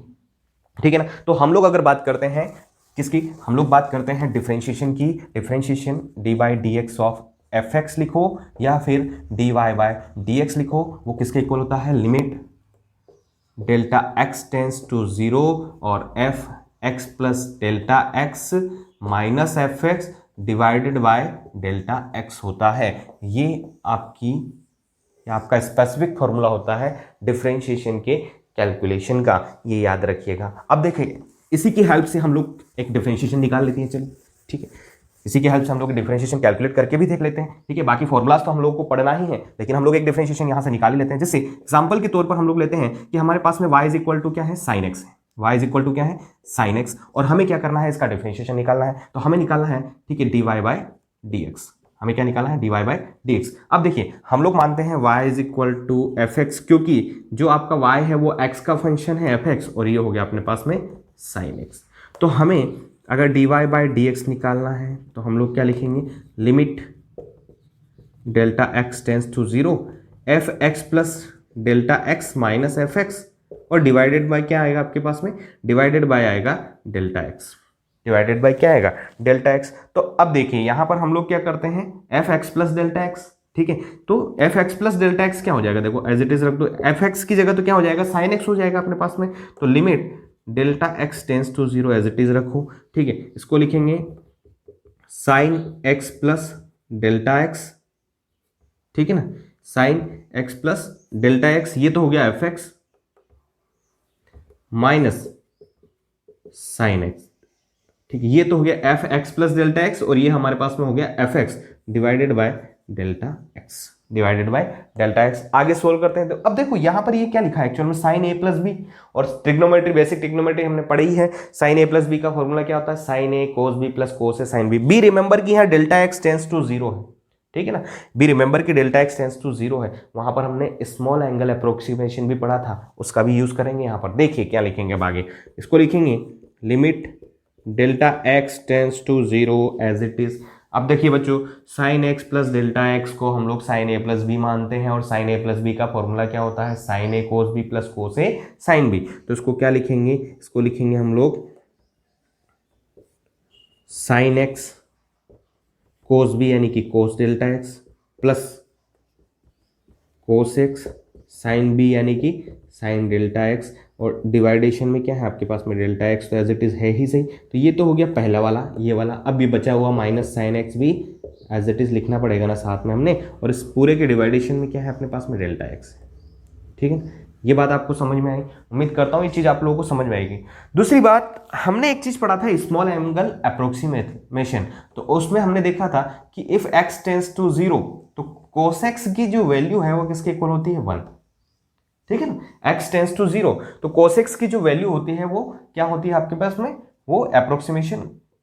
ठीक है ना। तो हम लोग अगर बात करते हैं किसकी, हम लोग बात करते हैं डिफरेंशिएशन की, differentiation d by d x of f x लिखो या फिर d y by d x लिखो, वो किसके इक्वल होता है, limit delta x tends to 0 और f x plus delta x minus f x divided by delta x होता है। ये आपका स्पेसिफिक फॉर्मूला होता है डिफरेंशिएशन के कैलकुलेशन का, ये याद रखिएगा। अब देखिए इसी की हेल्प से हम लोग एक डिफरेंशिएशन निकाल लेते हैं, चलिए ठीक है, इसी की हेल्प से हम लोग डिफरेंशिएशन कैलकुलेट करके भी देख लेते हैं, ठीक है। बाकी फॉर्मुलाज तो हम लोगों को पढ़ना ही है, लेकिन हम लोग एक डिफरेंशिएशन यहाँ से निकाल ही लेते हैं। जैसे एग्जांपल के तौर पर हम लोग लेते हैं कि हमारे पास में y इज इक्वल टू क्या है, साइन एक्स है, y इज इक्वल टू क्या है, साइन एक्स, और हमें क्या करना है, इसका डिफरेंशिएशन निकालना है। तो हमें निकालना है, ठीक है, d y by d x, हमें क्या निकालना है, d y by d x. अब देखिए हम लोग मानते हैं y is equal to f x, क्योंकि जो आपका y है वो x का फंक्शन है एफ एक्स, और ये हो गया अपने पास में साइन एक्स। तो हमें अगर d y by d x निकालना है तो हम लोग क्या लिखेंगे, limit delta x tends to 0 f x plus delta x minus f x, और डिवाइडेड बाय क्या आएगा आपके पास में, डिवाइडेड बाय आएगा डेल्टा एक्स, डिवाइडेड बाय क्या आएगा, डेल्टा एक्स। तो अब देखिए यहाँ पर हम लोग क्या करते हैं, f x plus delta x, ठीक है। तो F x plus delta x क्या हो जाएगा, देखो एज इट इज रख दो, एफ एक्स की जगह तो क्या हो जाएगा, साइन एक्स हो जाएगा अपने पास में। तो limit delta x tends to 0 as it is रखो, ठीक है। इसको लिखेंगे sine x plus delta x, ठीक है ना, sine x plus delta x, ये तो हो गया f x minus sine x, ठीक है, ये तो हो गया f x plus delta x, और ये हमारे पास में हो गया f x divided by delta x, divided by delta x. आगे सोल्व करते हैं। तो अब देखो यहाँ पर ये क्या लिखा है एक्चुअल में, साइन ए प्लस बी, और ट्रिग्नोमेट्री बेसिक ट्रिग्नोमेट्री हमने पढ़ी है, साइन ए प्लस बी का फॉर्मूला क्या होता है, sine a cos b plus cos a sine b. B remember की यहाँ डेल्टा एक्स टेंस टू 0 है, ठीक है ना, बी रिमेंबर की डेल्टा एक्स टेंस टू 0 है। वहां पर हमने स्मॉल एंगल अप्रोक्सीमेशन भी पढ़ा था, उसका भी यूज करेंगे। यहाँ पर देखिए क्या लिखेंगे अब आगे, इसको लिखेंगे limit delta x tends to 0 as it is. अब देखिए बच्चों, sine x plus delta x को हम लोग साइन ए प्लस बी मानते हैं, और साइन ए प्लस बी का फॉर्मूला क्या होता है, sine a cos b plus cos a sine B. तो इसको क्या लिखेंगे, इसको लिखेंगे हम लोग साइन एक्स कोस बी यानी कि cos delta x plus cos x sine b यानी कि साइन डेल्टा एक्स, और डिवाइडेशन में क्या है आपके पास में डेल्टा एक्स, तो एज इट इज है ही सही। तो ये तो हो गया पहला वाला, ये वाला। अब ये बचा हुआ माइनस साइन एक्स भी एज इट इज लिखना पड़ेगा ना साथ में हमने, और इस पूरे के डिवाइडेशन में क्या है अपने पास में डेल्टा एक्स, ठीक है। ये बात आपको समझ में आई, उम्मीद करता हूँ ये चीज़ आप लोगों को समझ में आएगी। दूसरी बात, हमने एक चीज़ पढ़ा था स्मॉल एंगल अप्रोक्सीमेशन, तो उसमें हमने देखा था कि इफ एक्स टेंस टू 0 तो कोस एक्स की जो वैल्यू है वो किसके इक्वल होती है, 1, ठीक है ना, x टेंस टू 0 तो cos x की जो वैल्यू होती है वो क्या होती है आपके पास में, वो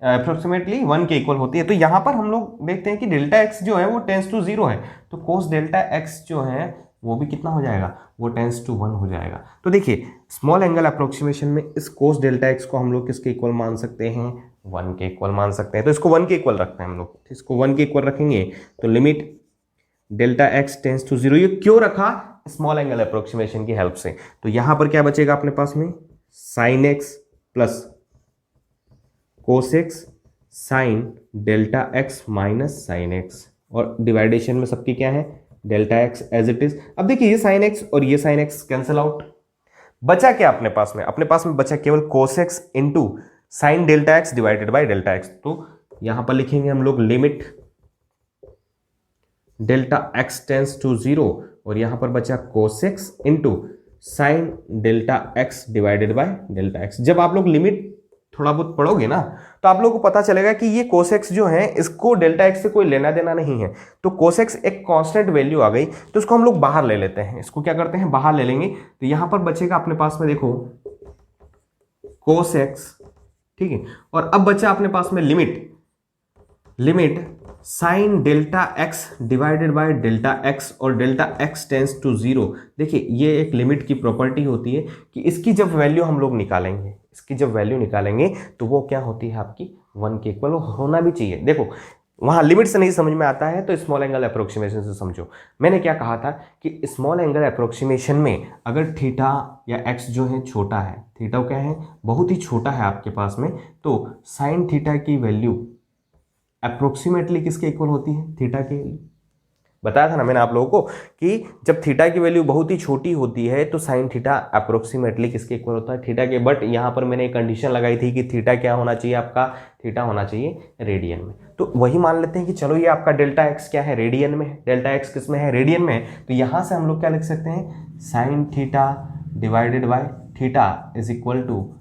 अप्रोक्सीमेटली 1 के इक्वल होती है। तो यहाँ पर हम लोग देखते हैं कि डेल्टा x जो है वो टेंस टू 0 है, तो cos डेल्टा x जो है वो भी कितना हो जाएगा, वो टेंस टू 1 हो जाएगा। तो देखिए स्मॉल एंगल अप्रोक्सीमेशन में इस cos डेल्टा x को हम लोग किसके इक्वल मान सकते हैं, 1 के इक्वल मान सकते हैं। तो इसको 1 के इक्वल रखते हैं हम लोग, इसको 1 के इक्वल रखेंगे। तो limit delta x tends to 0, ये क्यों रखा, स्मॉल एंगल अप्रोक्सीमेशन की हेल्प से। तो यहां पर क्या बचेगा अपने पास में, sine x plus cos x sine delta x minus sine x, और डिवाइडेशन में सबकी क्या है, delta x as it is. अब देखिए ये साइन एक्स और ये साइन एक्स कैंसिल आउट, बचा क्या अपने पास में, अपने पास में बचा केवल cos x into sine delta x divided by delta x. तो यहां पर लिखेंगे हम लोग limit delta x tends to 0, और यहां पर बचा cos x into sine delta x divided by delta x. जब आप लोग लिमिट थोड़ा बहुत पढ़ोगे ना तो आप लोगों को पता चलेगा कि ये कोस एक्स जो है इसको डेल्टा एक्स से कोई लेना देना नहीं है। तो कोस एक्स एक कांस्टेंट वैल्यू आ गई, तो इसको हम लोग बाहर ले लेते हैं। इसको क्या करते हैं, बाहर ले लेंगे। तो यहां पर बचेगा अपने पास में देखो कोस एक्स, ठीक है, और अब बचा अपने पास में limit sign delta x divided by delta x, और डेल्टा एक्स टेंस टू 0। देखिए ये एक लिमिट की प्रॉपर्टी होती है कि इसकी जब वैल्यू हम लोग निकालेंगे, इसकी जब वैल्यू निकालेंगे तो वो क्या होती है आपकी 1 के इक्वल होना भी चाहिए। देखो वहाँ लिमिट से नहीं समझ में आता है तो स्मॉल एंगल अप्रोक्सीमेशन से समझो। मैंने क्या कहा था कि स्मॉल एंगल अप्रोक्सीमेशन में अगर थीटा या एक्स जो है छोटा है, थीटा क्या है बहुत ही छोटा है आपके पास में, तो साइन थीटा की वैल्यू अप्रोक्सीमेटली किसके इक्वल होती है, थीटा के। बताया था ना मैंने आप लोगों को कि जब थीटा की वैल्यू बहुत ही छोटी होती है तो साइन थीटा अप्रोक्सीमेटली किसके इक्वल होता है, थीटा के। बट यहाँ पर मैंने एक कंडीशन लगाई थी कि थीटा क्या होना चाहिए आपका, थीटा होना चाहिए रेडियन में। तो वही मान लेते हैं कि चलो ये आपका डेल्टा एक्स क्या है, रेडियन में है, डेल्टा एक्स किस में है, रेडियन में है। तो यहाँ से हम लोग क्या लिख सकते हैं, sine theta divided by theta is equal to,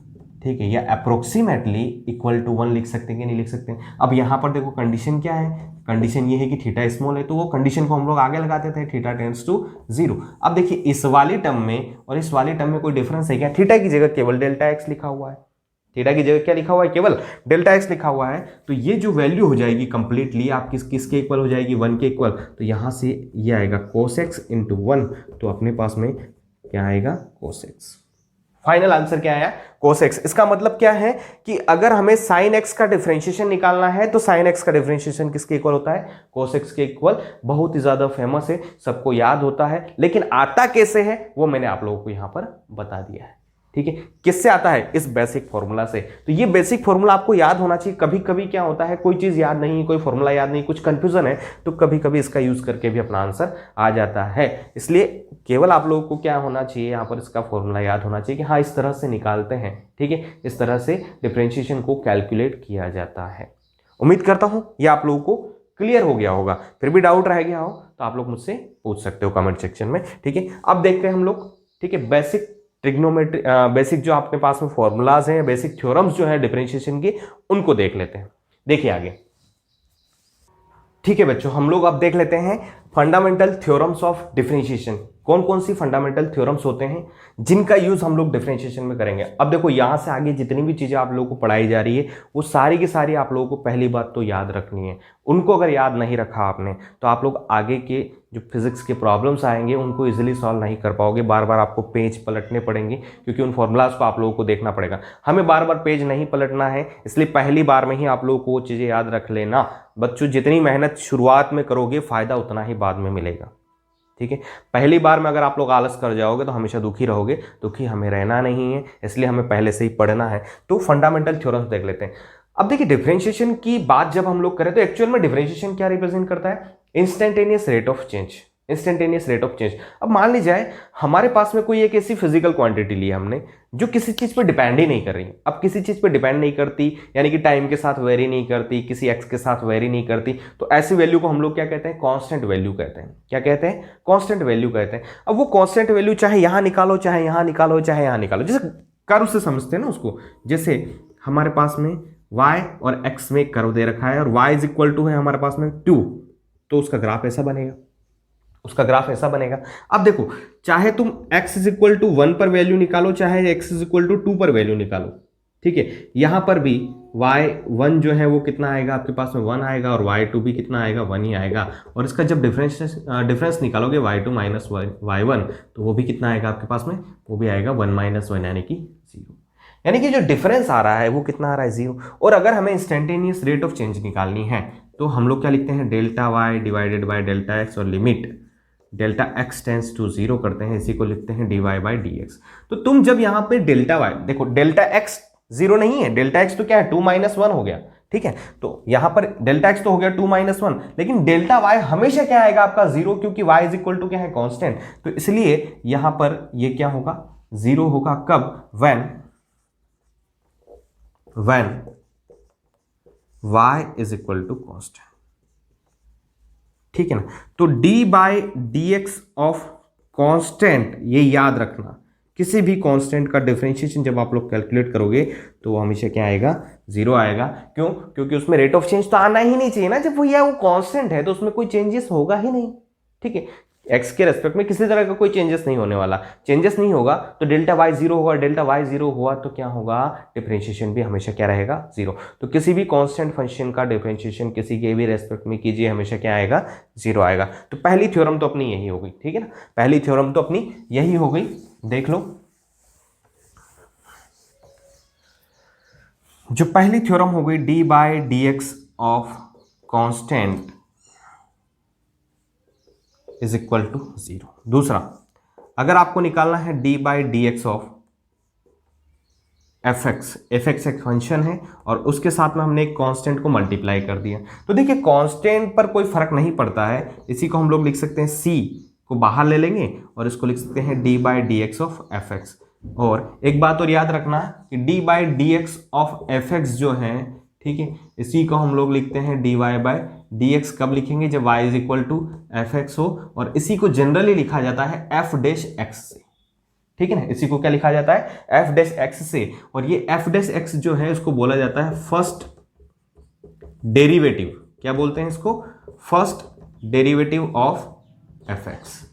ठीक है, या अप्रोक्सीमेटली इक्वल टू 1 लिख सकते हैं कि नहीं लिख सकते हैं। अब यहाँ पर देखो कंडीशन क्या है, कंडीशन ये है कि थीटा स्मॉल है, तो वो कंडीशन को हम लोग आगे लगाते थे, थीटा टेंड्स टू 0। अब देखिए इस वाली टर्म में और इस वाली टर्म में कोई डिफरेंस है क्या, थीटा की जगह केवल डेल्टा एक्स लिखा हुआ है, थीटा की जगह क्या लिखा हुआ है, केवल डेल्टा एक्स लिखा हुआ है। तो ये जो वैल्यू हो जाएगी कंप्लीटली आप किसके इक्वल हो जाएगी, 1 के इक्वल। तो यहाँ से ये आएगा cos x इंटू 1, तो अपने पास में क्या आएगा, cos x। फाइनल आंसर क्या आया, cos x। इसका मतलब क्या है कि अगर हमें sin x का डिफरेंशिएशन निकालना है तो sin x का डिफरेंशिएशन किसके इक्वल होता है, cos x के इक्वल। बहुत ही ज्यादा फेमस है, सबको याद होता है, लेकिन आता कैसे है वो मैंने आप लोगों को यहां पर बता दिया है। ठीक है, किससे आता है, इस बेसिक फॉर्मूला से। तो ये बेसिक फॉर्मूला आपको याद होना चाहिए। कभी कभी क्या होता है, कोई चीज याद नहीं, कोई फॉर्मूला याद नहीं, कुछ कंफ्यूजन है, तो कभी कभी इसका यूज करके भी अपना आंसर आ जाता है। इसलिए केवल आप लोगों को क्या होना चाहिए, यहाँ पर इसका फॉर्मूला याद होना चाहिए कि हाँ इस तरह से निकालते हैं। ठीक है, इस तरह से डिफरेंशिएशन को कैलकुलेट किया जाता है। उम्मीद करता हूं ये आप लोगों को क्लियर हो गया होगा। फिर भी डाउट रह गया हो तो आप लोग मुझसे पूछ सकते हो कमेंट सेक्शन में। ठीक है, अब देखते हैं हम लोग, ठीक है, बेसिक ट्रिग्नोमेट्री, बेसिक जो आपके पास में फॉर्मूलाज हैं, बेसिक थ्योरम्स जो है डिफरेंशिएशन के, उनको देख लेते हैं। देखिए आगे, ठीक है बच्चों, हम लोग अब देख लेते हैं फंडामेंटल थ्योरम्स ऑफ डिफरेंशिएशन। कौन कौन सी फंडामेंटल थ्योरम्स होते हैं जिनका यूज हम लोग डिफरेंशिएशन में करेंगे। अब देखो यहां से आगे जितनी भी चीजें आप लोगों को पढ़ाई जा रही है वो सारी की सारी आप लोगों को पहली बात तो याद रखनी है। उनको अगर याद नहीं रखा आपने तो आप लोग आगे के जो फिजिक्स के प्रॉब्लम्स आएंगे उनको इजीली सॉल्व नहीं कर पाओगे। बार बार आपको पेज पलटने पड़ेंगे क्योंकि उन फॉर्मूलाज को आप लोगों को देखना पड़ेगा। हमें बार बार पेज नहीं पलटना है, इसलिए पहली बार में ही आप लोगों को वो चीजें याद रख लेना। बच्चों जितनी मेहनत शुरुआत में करोगे फायदा उतना ही बाद में मिलेगा। ठीक है, पहली बार में अगर आप लोग आलस कर जाओगे तो हमेशा दुखी रहोगे, दुखी हमें रहना नहीं है, इसलिए हमें पहले से ही पढ़ना है। तो फंडामेंटल थ्योरम्स देख लेते हैं। अब देखिए डिफरेंशिएशन की बात जब हम लोग करें तो एक्चुअल में डिफरेंशिएशन क्या रिप्रेजेंट करता है, instantaneous rate of change, instantaneous rate of change. अब मान लीजिए हमारे पास में कोई एक ऐसी फिजिकल क्वांटिटी ली हमने जो किसी चीज पर डिपेंड ही नहीं कर रही। अब किसी चीज पर डिपेंड नहीं करती यानी कि टाइम के साथ वेरी नहीं करती, किसी एक्स के साथ वेरी नहीं करती, तो ऐसी वैल्यू को हम लोग क्या कहते हैं, कांस्टेंट वैल्यू कहते हैं। क्या कहते हैं, कांस्टेंट वैल्यू कहते हैं। अब वो कांस्टेंट वैल्यू चाहे यहां निकालो, चाहे यहां निकालो, चाहे यहां निकालो, जैसे कर्व से समझते हैं ना उसको। जैसे हमारे पास में y और x में कर्व दे रखा है और y इज इक्वल टू है हमारे पास में 2, तो उसका ग्राफ ऐसा बनेगा, उसका ग्राफ ऐसा बनेगा। अब देखो चाहे तुम x इज इक्वल टू 1 पर वैल्यू निकालो, चाहे x इज इक्वल टू 2 पर वैल्यू निकालो। ठीक है, यहां पर भी y1 जो है वो कितना आएगा आपके पास में 1 आएगा और y2 भी कितना आएगा 1 ही आएगा। और इसका जब डिफरेंस निकालोगे y2 माइनस y1 तो वो भी कितना आएगा आपके पास में, वो भी आएगा 1 माइनस 1 यानी कि 0। यानी कि जो डिफरेंस आ रहा है वो कितना आ रहा है, 0। और अगर हमें इंस्टेंटेनियस रेट ऑफ चेंज निकालनी है तो हम लोग क्या लिखते हैं, delta y divided by delta x और limit delta x tends to 0 करते हैं, इसी को लिखते हैं dy बाई डी एक्स। तो तुम जब यहां पे डेल्टा वाई देखो, डेल्टा एक्स 0 नहीं है, डेल्टा एक्स तो क्या है 2 माइनस 1 हो गया। ठीक है, तो यहां पर डेल्टा एक्स तो हो गया 2 माइनस 1, लेकिन डेल्टा वाई हमेशा क्या आएगा आपका 0, क्योंकि y इज इक्वल टू क्या है, कांस्टेंट। तो इसलिए यहां पर ये क्या होगा, 0 होगा। कब, when y is equal to constant. ठीक है ना, तो d by d x of constant, ये याद रखना, किसी भी कांस्टेंट का डिफरेंशिएशन जब आप लोग कैलकुलेट करोगे तो वो हमेशा क्या आएगा, 0 आएगा। क्यों, क्योंकि उसमें रेट ऑफ चेंज तो आना ही नहीं चाहिए ना, जब वो कांस्टेंट है तो उसमें कोई चेंजेस होगा ही नहीं। ठीक है, एक्स के रेस्पेक्ट में किसी तरह का कोई चेंजेस नहीं होने वाला, चेंजेस नहीं होगा तो डेल्टा वाई 0 होगा, डेल्टा वाई 0 हुआ तो क्या होगा, डिफरेंशिएशन भी हमेशा क्या रहेगा, 0। तो किसी भी कांस्टेंट फंक्शन का डिफरेंशिएशन किसी के भी रेस्पेक्ट में कीजिए, हमेशा क्या आएगा, 0 आएगा। तो पहली थ्योरम तो अपनी यही हो गई। ठीक है ना, पहली थ्योरम तो अपनी यही हो गई, देख लो। जो पहली थ्योरम हो गई d by d x of constant is equal to 0। दूसरा, अगर आपको निकालना है d by d x of f x एक फंक्शन है और उसके साथ में हमने एक कांस्टेंट को मल्टीप्लाई कर दिया, तो देखिए कांस्टेंट पर कोई फर्क नहीं पड़ता है, इसी को हम लोग लिख सकते हैं सी को बाहर ले लेंगे और इसको लिख सकते हैं d by d x of f x. और एक बात और याद रखना कि D by d x of f x जो है, ठीक है, इसी को हम लोग लिखते हैं d y by d x. कब लिखेंगे? जब y is equal to f x हो, और इसी को जनरली लिखा जाता है एफ डैश एक्स से, ठीक है ना। इसी को क्या लिखा जाता है? एफ डैश एक्स से। और ये एफ डैश एक्स जो है इसको बोला जाता है फर्स्ट डेरिवेटिव। क्या बोलते हैं इसको? First derivative of f x.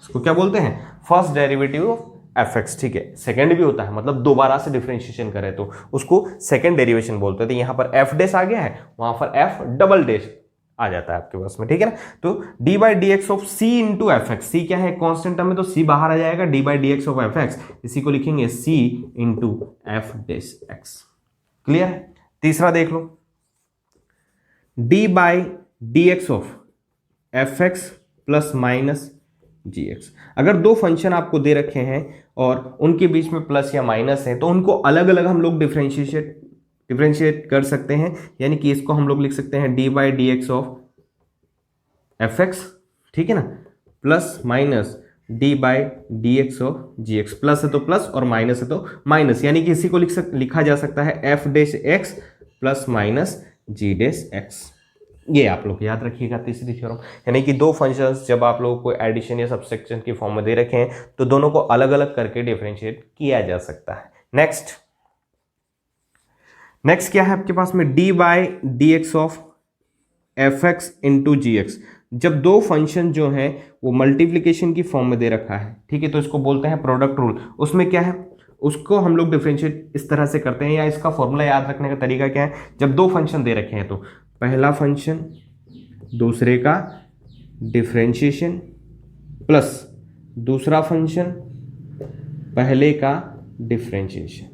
इसको क्या बोलते हैं? First derivative of f x, ठीक है। सेकेंड भी होता है, मतलब दोबारा से डिफरेंशिएशन करें तो उसको सेकेंड डेरिवेशन बोलते हैं। तो यहां पर एफ डैश आ गया है, वहां पर एफ डबल डैश आ जाता है आपके पास में, ठीक है ना। तो d by d x of c into f x, सी क्या है? कॉन्स्टेंट टर्म में, तो सी बाहर आ जाएगा। D by d x of f x, इसी को लिखेंगे c into f dash x. Clear है? तीसरा देख लो, d by d x of f x plus minus g x. अगर दो फंक्शन आपको दे रखे हैं और उनके बीच में प्लस या माइनस है, तो उनको अलग अलग हम लोग डिफरेंशिएट कर सकते हैं। यानी कि इसको हम लोग लिख सकते हैं d by d x of f x, ठीक है ना, plus minus d by d x of g x. Plus है तो प्लस और माइनस है तो माइनस, यानी कि इसी को लिखा जा सकता है f dash x plus minus g dash x. ये आप लोग याद रखिएगा तीसरी थ्योरम। यानी कि दो फंक्शंस जब आप लोगों को एडिशन या सब्सट्रैक्शन की फॉर्म में दे रखे हैं तो दोनों को अलग अलग करके डिफरेंशिएट किया जा सकता है। नेक्स्ट क्या है आपके पास में? D by d x of f x into g x. जब दो फंक्शन जो है वो मल्टीप्लीकेशन की फॉर्म में दे रखा है, ठीक है, तो इसको बोलते हैं प्रोडक्ट रूल। उसमें क्या है, उसको हम लोग डिफरेंशिएट इस तरह से करते हैं, या इसका फॉर्मूला याद रखने का तरीका क्या है? जब दो फंक्शन दे रखे हैं तो पहला फंक्शन दूसरे का डिफरेंशिएशन प्लस दूसरा फंक्शन पहले का डिफरेंशिएशन,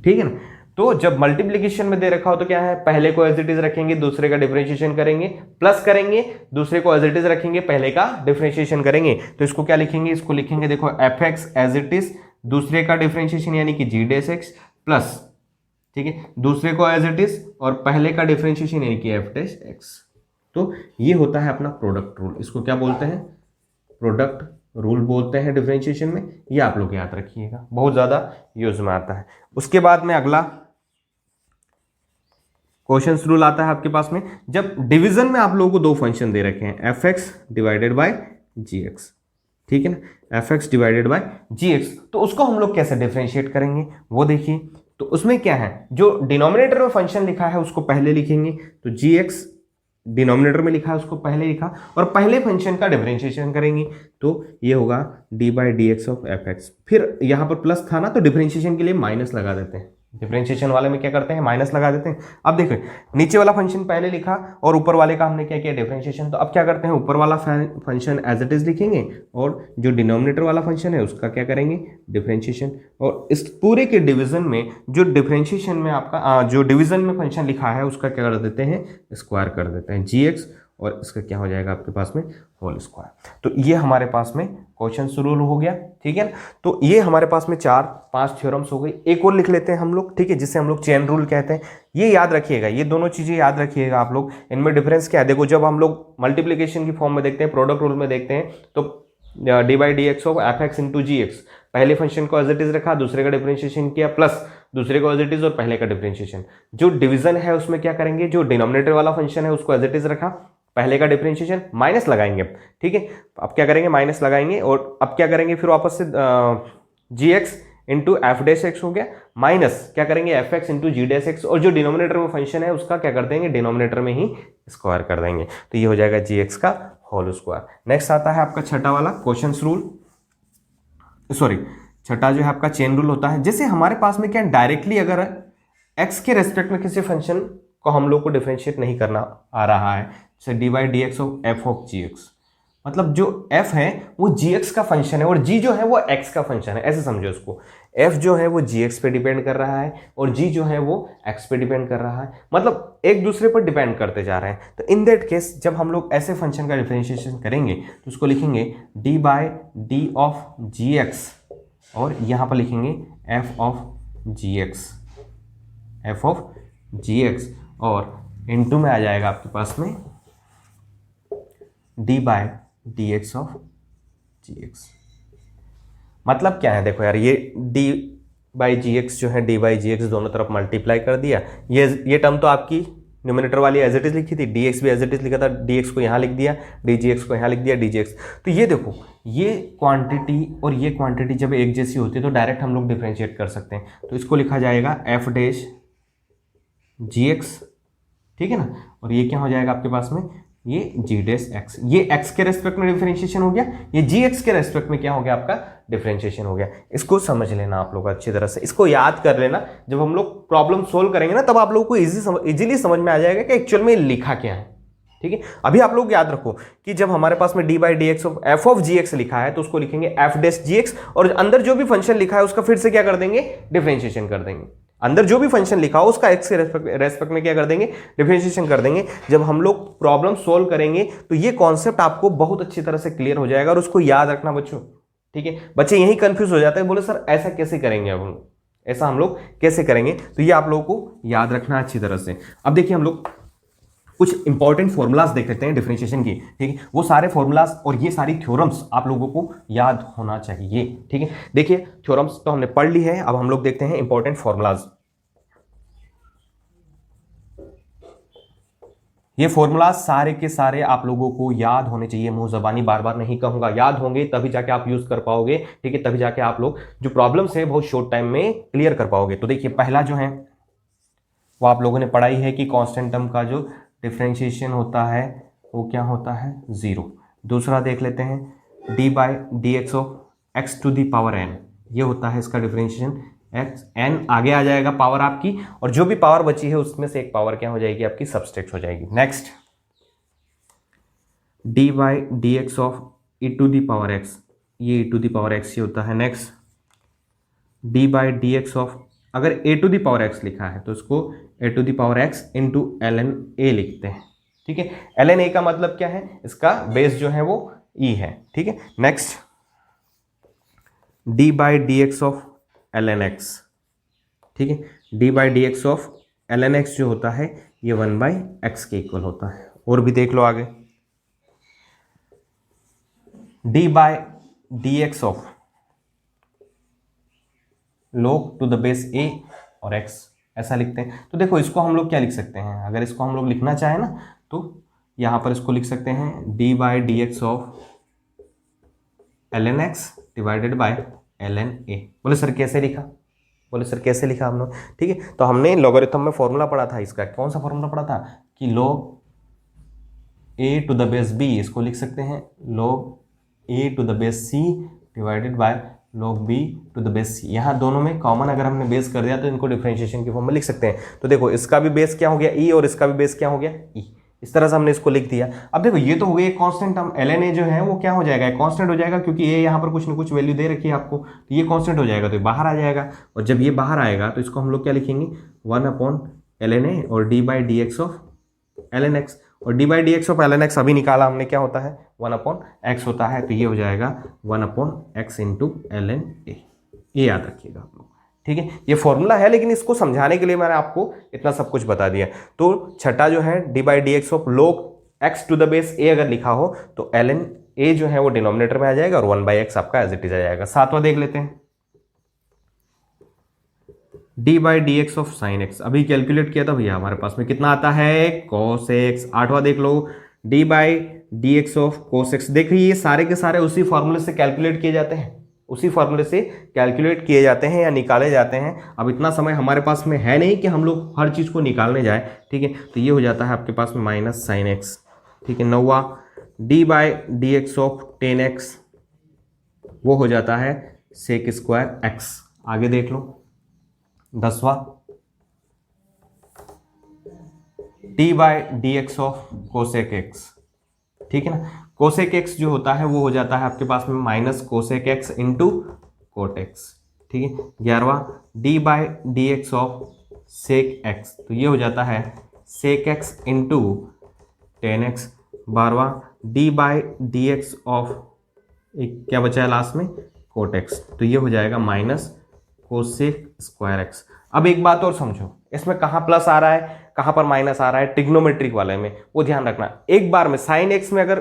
ठीक है ना। तो जब मल्टीप्लिकेशन में दे रखा हो तो क्या है, पहले को एज इट इज रखेंगे, दूसरे का डिफरेंशिएशन करेंगे, प्लस करेंगे, दूसरे को एज इट इज रखेंगे, पहले का डिफरेंशिएशन करेंगे। तो इसको क्या लिखेंगे? इसको लिखेंगे देखो f x as it is, दूसरे का डिफरेंशिएशन यानी कि जी डैश एक्स, प्लस, ठीक है, दूसरे को एज इट इज और पहले का डिफरेंशिएशन यानी कि एफ डैश एक्स। तो ये होता है अपना प्रोडक्ट रूल। इसको क्या बोलते हैं? प्रोडक्ट रूल बोलते हैं डिफरेंशिएशन में। ये आप लोग याद रखिएगा, बहुत ज्यादा यूज में आता है। उसके बाद में अगला क्वेश्चन रूल आता है आपके पास में, जब डिवीजन में आप लोगों को दो फंक्शन दे रखे हैं, f x divided by g x, ठीक है ना, f x divided by g x, तो उसको हम लोग कैसे डिफरेंशिएट करेंगे वो देखिए। तो उसमें क्या है, जो डिनोमिनेटर में फंक्शन लिखा है उसको पहले लिखेंगे, तो जी एक्स डिनोमिनेटर में लिखा है उसको पहले लिखा, और पहले फंक्शन का डिफरेंशिएशन करेंगे, तो ये होगा D by d x of f x. फिर यहां पर प्लस था ना, तो डिफरेंशिएशन के लिए माइनस लगा देते हैं। डिफरेंशिएशन वाले में क्या करते हैं? माइनस लगा देते हैं। अब देखो, नीचे वाला फंक्शन पहले लिखा और ऊपर वाले का हमने क्या किया? डिफरेंशिएशन। तो अब क्या करते हैं? ऊपर वाला फंक्शन एज इट इज लिखेंगे और जो डिनोमिनेटर वाला फंक्शन है उसका क्या करेंगे? डिफरेंशिएशन। और इस पूरे के डिवीजन में जो डिफरेंशिएशन में आपका जो डिवीजन में फंक्शन लिखा है उसका क्या कर देते हैं? स्क्वायर कर देते हैं, जी एक्स, और इसका क्या हो जाएगा आपके पास में? Whole square. तो ये हमारे पास में क्वेश्चन शुरू हो गया, ठीक है ना। तो ये हमारे पास में 4-5 थ्योरम्स हो गई। एक और लिख लेते हैं हम लोग, ठीक है, जिसे हम लोग चेन रूल कहते हैं। ये याद रखिएगा, ये दोनों चीजें याद रखिएगा आप लोग। इनमें डिफरेंस क्या है? देखो, जब हम लोग मल्टीप्लीकेशन की फॉर्म में देखते हैं, प्रोडक्ट रूल में देखते हैं, तो d by d x of f x into g x, पहले फंक्शन को एज इट इज रखा, दूसरे का डिफरेंशिएशन किया, प्लस दूसरे को एज इट इज और पहले का डिफरेंशिएशन। जो डिवीजन है उसमें क्या करेंगे? जो डिनोमिनेटर वाला फंक्शन है उसको एज इट इज रखा, पहले का डिफरेंशिएशन, माइनस लगाएंगे, ठीक है। अब क्या करेंगे? माइनस लगाएंगे, और अब क्या करेंगे? फिर वापस से g x into f dash x हो गया, माइनस क्या करेंगे? F x into g dash x, और जो डिनोमिनेटर में फंक्शन है उसका क्या कर देंगे? डिनोमिनेटर में ही स्क्वायर कर देंगे। तो ये हो जाएगा जी एक्स का होल स्क्वायर। नेक्स्ट आता है आपका छठा वाला क्वेश्चन रूल, सॉरी, छठा जो है आपका चेन रूल होता है। जैसे हमारे पास में क्या डायरेक्टली अगर एक्स के रेस्पेक्ट में किसी फंक्शन को हम लोग को डिफरेंशिएट नहीं करना आ रहा है, जैसे d by d x of f of g x, मतलब जो f है वो gx का फंक्शन है और g जो है वो x का फंक्शन है, ऐसे समझो इसको। f जो है वो gx पे डिपेंड कर रहा है और g जो है वो x पे डिपेंड कर रहा है, मतलब एक दूसरे पर डिपेंड करते जा रहे हैं। तो इन दैट केस जब हम लोग ऐसे फंक्शन का डिफरेंशिएशन करेंगे तो उसको लिखेंगे d by d of gx और यहाँ पर लिखेंगे f ऑफ gx और इनटू में आ जाएगा आपके पास में d by d x of g x. मतलब क्या है, देखो यार, ये d बाई जी एक्स जो है d बाई जी एक्स दोनों तरफ मल्टीप्लाई कर दिया। ये टर्म तो आपकी न्यूमरेटर वाली एज इट इज लिखी थी, dx भी एज इट इज लिखा था, dx को यहाँ लिख दिया, dgx को यहाँ लिख दिया, dgx। तो ये देखो, ये क्वांटिटी और ये क्वांटिटी जब एक जैसी होती है तो डायरेक्ट हम लोग डिफ्रेंशिएट कर सकते हैं। तो इसको लिखा जाएगा f डैश जी एक्स, ठीक है ना, और ये क्या हो जाएगा आपके पास में, ये जी डैश एक्स। ये x के रेस्पेक्ट में डिफरेंशिएशन हो गया, ये जी एक्स के रेस्पेक्ट में क्या हो गया आपका डिफरेंशिएशन हो गया। इसको समझ लेना आप लोग अच्छी तरह से, इसको याद कर लेना। जब हम लोग प्रॉब्लम सोल्व करेंगे ना तब आप लोगों को इजीली समझ में आ जाएगा कि एक्चुअल में लिखा क्या है, ठीक है। अभी आप लोग याद रखो कि जब हमारे पास में d by d x of f of g x लिखा है तो उसको लिखेंगे एफ डैश जी एक्स और अंदर जो भी फंक्शन लिखा है उसका फिर से क्या कर देंगे, डिफरेंशिएशन कर देंगे। अंदर जो भी फंक्शन लिखा हो उसका एक्स के रेस्पेक्ट में क्या कर देंगे, डिफरेंशिएशन कर देंगे। जब हम लोग प्रॉब्लम सोल्व करेंगे तो ये कॉन्सेप्ट आपको बहुत अच्छी तरह से क्लियर हो जाएगा और उसको याद रखना बच्चों, ठीक है। बच्चे यही कंफ्यूज हो जाते हैं, बोले सर ऐसा कैसे करेंगे, अब हम ऐसा हम लोग कैसे करेंगे, तो ये आप लोगों को याद रखना अच्छी तरह से। अब देखिए हम लोग कुछ इंपॉर्टेंट फॉर्मूलाज देख लेते हैं डिफरेंशिएशन की, ठीक है। वो सारे फॉर्मूलाज और ये सारी थ्योरम्स आप लोगों को याद होना चाहिए, ठीक है। देखिए थ्योरम्स तो हमने पढ़ ली है, अब हम लोग देखते हैं इंपॉर्टेंट फॉर्मूलाज। ये फॉर्मूलाज सारे के सारे आप लोगों को याद होने चाहिए, मुंह जबानी बार बार नहीं कहूंगा, याद होंगे तभी जाके आप यूज कर पाओगे, ठीक है। तभी जाके आप लोग जो प्रॉब्लम्स है बहुत शॉर्ट टाइम में क्लियर कर पाओगे। तो देखिए पहला जो है वो आप लोगों ने पढ़ाई है कि कांस्टेंट टर्म का जो डिफरेंशिएशन होता है वो क्या होता है, जीरो। दूसरा देख लेते हैं d by d x of x to the power n, ये होता है इसका डिफरेंशिएशन, एक्स एन आगे आ जाएगा पावर आपकी और जो भी पावर बची है उसमें से एक पावर क्या हो जाएगी आपकी, सब्सट्रैक्ट हो जाएगी। Next d by d x of e to the power x, ये e to the power x ही होता है। Next d by d x of, अगर a to the power x लिखा है तो इसको a to the power x into l n a लिखते हैं, ठीक है। एल एन ए का मतलब क्या है, इसका बेस जो है वो ई है, ठीक है। Next d by d x of l n x, ठीक है। D by d x of l n x जो होता है ये वन बाई एक्स के इक्वल होता है। और भी देख लो आगे, d by d x of log to the base a और x, ऐसा लिखते हैं। तो देखो इसको हम लोग क्या लिख सकते हैं, अगर इसको हम लोग लिखना चाहें ना तो यहां पर इसको लिख सकते हैं d by d x of l n x divided by l n a. बोले सर कैसे लिखा, बोले सर कैसे लिखा हम लोग, ठीक है। तो हमने लॉगरिथम में फॉर्मूला पढ़ा था, इसका कौन सा फॉर्मूला पढ़ा था कि log a to the base b, इसको लिख सकते हैं log a to the base c divided by log b to the base c। यहाँ दोनों में कॉमन अगर हमने बेस कर दिया तो इनको डिफरेंशिएशन की फॉर्म में लिख सकते हैं। तो देखो इसका भी बेस क्या हो गया e और इसका भी बेस क्या हो गया e, इस तरह से हमने इसको लिख दिया। अब देखो ये तो हो गया constant term, l n a जो है वो क्या हो जाएगा, कांस्टेंट हो जाएगा क्योंकि ये यहाँ पर कुछ ना कुछ वैल्यू दे रखी है आपको, तो ये कांस्टेंट हो जाएगा तो ये बाहर आ जाएगा। और जब ये बाहर आएगा तो इसको हम लोग क्या लिखेंगे, one upon l n a और d by d x of l n x. और d by d x of l n x अभी निकाला हमने, क्या होता है वन अपॉन एक्स होता है, तो ये हो जाएगा one upon x into l n a. ये याद रखिएगा आप लोग, ठीक है। ये फॉर्मूला है लेकिन इसको समझाने के लिए मैंने आपको इतना सब कुछ बता दिया। तो छठा जो है d by d x of log x to the base a अगर लिखा हो तो एल एन ए जो है वो डिनोमिनेटर में आ जाएगा और वन बाई एक्स आपका एज इट इज आ जाएगा। सातवां देख लेते हैं d by d x of sine x, अभी कैलकुलेट किया था भैया हमारे पास में कितना आता है कॉस एक्स। आठवां देख लो d by d x of cos x, देखिए ये सारे के सारे उसी फॉर्मूले से कैलकुलेट किए जाते हैं, उसी फॉर्मूले से कैलकुलेट किए जाते हैं या निकाले जाते हैं। अब इतना समय हमारे पास में है नहीं कि हम लोग हर चीज़ को निकालने जाए, ठीक है। तो ये हो जाता है आपके पास में माइनस साइन एक्स, ठीक है। नौवा d by d x of tan x, वो हो जाता है सेक स्क्वायर एक्स। आगे देख लो 10वां d by d x of cosec x, ठीक है ना। कोसेक एक्स जो होता है वो हो जाता है आपके पास में minus cosec x into cot x, ठीक है। 11वां d by d x of sec x, तो ये हो जाता है sec x into tan x. 12वां d by d x of, एक क्या बचा है लास्ट में, कोट एक्स, तो ये हो जाएगा माइनस कोसेक स्क्वायर एक्स। अब एक बात और समझो, इसमें कहाँ प्लस आ रहा है कहाँ पर माइनस आ रहा है, ट्रिग्नोमेट्रिक वाले में, वो ध्यान रखना। एक बार में साइन एक्स में अगर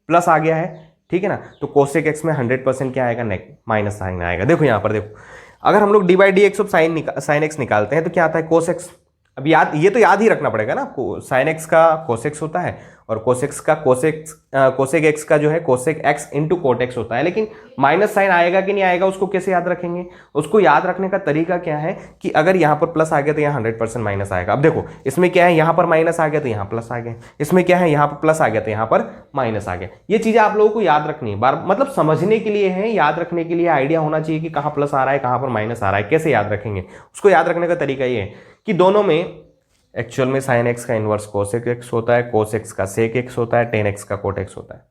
प्लस आ गया है, ठीक है ना, तो कोसेक एक्स में 100% क्या आएगा, माइनस साइन आएगा। देखो यहाँ पर देखो, अगर हम लोग D by d x of sine x निकालते हैं तो क्या आता है, कोस एक्स। अब याद, ये तो याद ही रखना पड़ेगा ना, साइन एक्स का कोसेक्स होता है और कोसेक्स का कोसेक एक्स का जो है cosec x into cot x होता है। लेकिन माइनस साइन आएगा कि नहीं आएगा, उसको कैसे याद रखेंगे, उसको याद रखने का तरीका क्या है कि अगर यहाँ पर प्लस आ गया तो यहाँ 100% माइनस आएगा। अब देखो इसमें क्या है, यहाँ पर माइनस आ गया तो यहाँ प्लस आ गया, इसमें क्या है, यहाँ पर प्लस आ गया तो यहाँ पर माइनस आ गया। ये चीजें आप लोगों को याद रखनी है, बार मतलब समझने के लिए है, याद रखने के लिए आइडिया होना चाहिए कि कहाँ प्लस आ रहा है कहाँ पर माइनस आ रहा है, कैसे याद रखेंगे। उसको याद रखने का तरीका ये है कि दोनों में एक्चुअल में साइन एक्स का इनवर्स कोसेक एक्स होता है, कोस एक्स का सेक एक्स होता है, टेन एक्स का कोट एक्स होता है।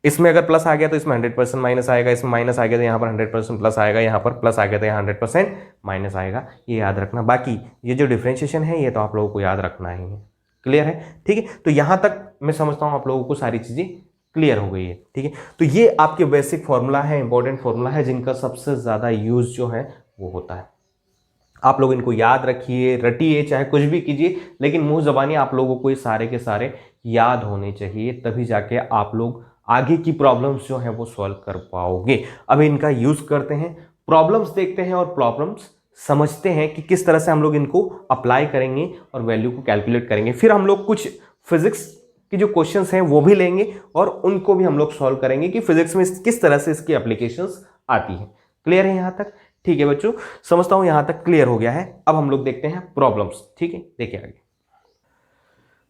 इसमें अगर प्लस आ गया तो इसमें 100% माइनस आएगा, इसमें माइनस आ गया तो यहाँ पर 100% प्लस आएगा, यहाँ पर प्लस आ गया तो यहाँ 100% माइनस आएगा। ये याद रखना। बाकी ये जो डिफरेंशिएशन है ये तो आप लोगों को याद रखना ही है। क्लियर है, ठीक है। तो यहाँ तक मैं समझता हूँ आप लोगों को सारी चीजें क्लियर हो गई है, ठीक है। तो ये आपके बेसिक फॉर्मूला है, इंपॉर्टेंट फॉर्मूला है, जिनका सबसे ज्यादा यूज जो है वो होता है। आप लोग इनको याद रखिए, रटिए, चाहे कुछ भी कीजिए, लेकिन मुंह जबानी आप लोगों को ये सारे के सारे याद होने चाहिए, तभी जाके आप लोग आगे की प्रॉब्लम्स जो है वो सॉल्व कर पाओगे। अब इनका यूज करते हैं, प्रॉब्लम्स देखते हैं और प्रॉब्लम्स समझते हैं कि किस तरह से हम लोग इनको अप्लाई करेंगे और वैल्यू को कैलकुलेट करेंगे। फिर हम लोग कुछ फिजिक्स की जो क्वेश्चंस हैं वो भी लेंगे और उनको भी हम लोग सॉल्व करेंगे कि फिजिक्स में किस तरह से इसकी एप्लीकेशंस आती हैं। क्लियर है यहाँ तक? ठीक है बच्चों, समझता हूं यहां तक क्लियर हो गया है। अब हम लोग देखते हैं प्रॉब्लम्स, ठीक है, देखिए आगे।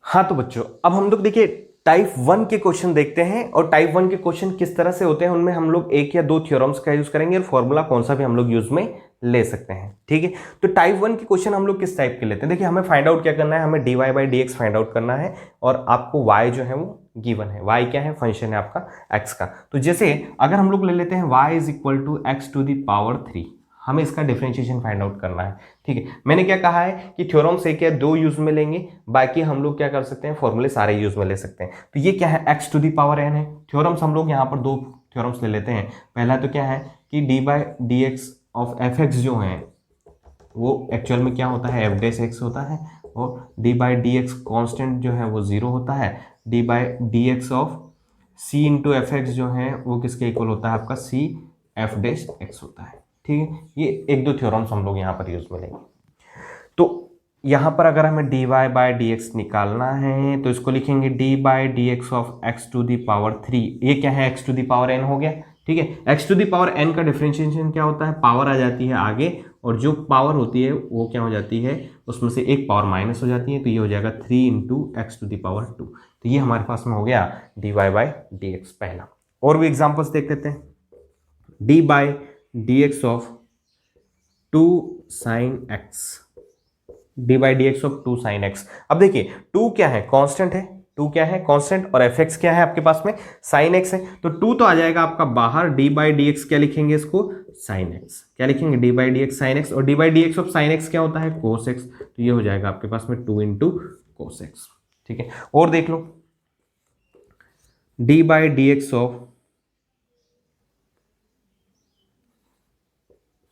हाँ तो बच्चों, अब हम लोग देखिए टाइप 1 के क्वेश्चन देखते हैं, और टाइप 1 के क्वेश्चन किस तरह से होते हैं, उनमें हम लोग एक या दो थ्योरम्स का यूज करेंगे और फॉर्मूला कौन सा भी हम लोग यूज में ले सकते हैं, ठीक है। तो टाइप 1 के क्वेश्चन हम लोग किस टाइप के लेते हैं, देखिए हमें फाइंड आउट क्या करना है, हमें dy by d x find out करना है, और आपको y जो है वो गिवन है। y क्या है, फंक्शन है आपका x का। तो जैसे अगर हम लोग ले लेते हैं y is equal to x to the power 3, हमें इसका डिफरेंशिएशन फाइंड आउट करना है, ठीक है। मैंने क्या कहा है कि थ्योरम्स एक या दो यूज में लेंगे, बाकी हम लोग क्या कर सकते हैं, फॉर्मूले सारे यूज में ले सकते हैं। तो ये क्या है, x to the power n है। थ्योरम्स हम लोग यहाँ पर दो थ्योरम्स ले लेते हैं। पहला तो क्या है कि D by d x of f x जो है वो एक्चुअल में क्या होता है, एफ डेस एक्स होता है, और d by d x constant जो है वो 0 होता है। D by d x of c into f x जो है वो किसके इक्वल होता है, आपका सी एफ डेस एक्स होता है, ठीक है। ये एक दो थ्योरम्स हम लोग यहाँ पर यूज में लेंगे। तो यहाँ पर अगर हमें d y by d x निकालना है तो इसको लिखेंगे d by d x of x to the power 3। ये क्या है, x to the power n हो गया, ठीक है। X to the power n का डिफरेंशिएशन क्या होता है, पावर आ जाती है आगे, और जो पावर होती है वो क्या हो जाती है, उसमें से एक पावर माइनस हो जाती है, तो ये हो जाएगा 3 into x to the power 2। तो ये हमारे पास में हो गया d y by d x पहला। और भी एग्जाम्पल्स देख लेते हैं। D by d x of 2 sine x, d by d x of 2 sine x. अब देखिए 2 क्या है, कांस्टेंट है, 2 क्या है, कांस्टेंट, और एफ एक्स क्या है आपके पास में, साइन एक्स है। तो 2 तो आ जाएगा आपका बाहर, डी बाई डी एक्स क्या लिखेंगे इसको, साइन एक्स, क्या लिखेंगे, d by d x sine x, और d by d x of sine x क्या होता है, कोस एक्स। तो ये हो जाएगा आपके पास में 2 इंटू कोस एक्स, ठीक है। और देख लो d by d x of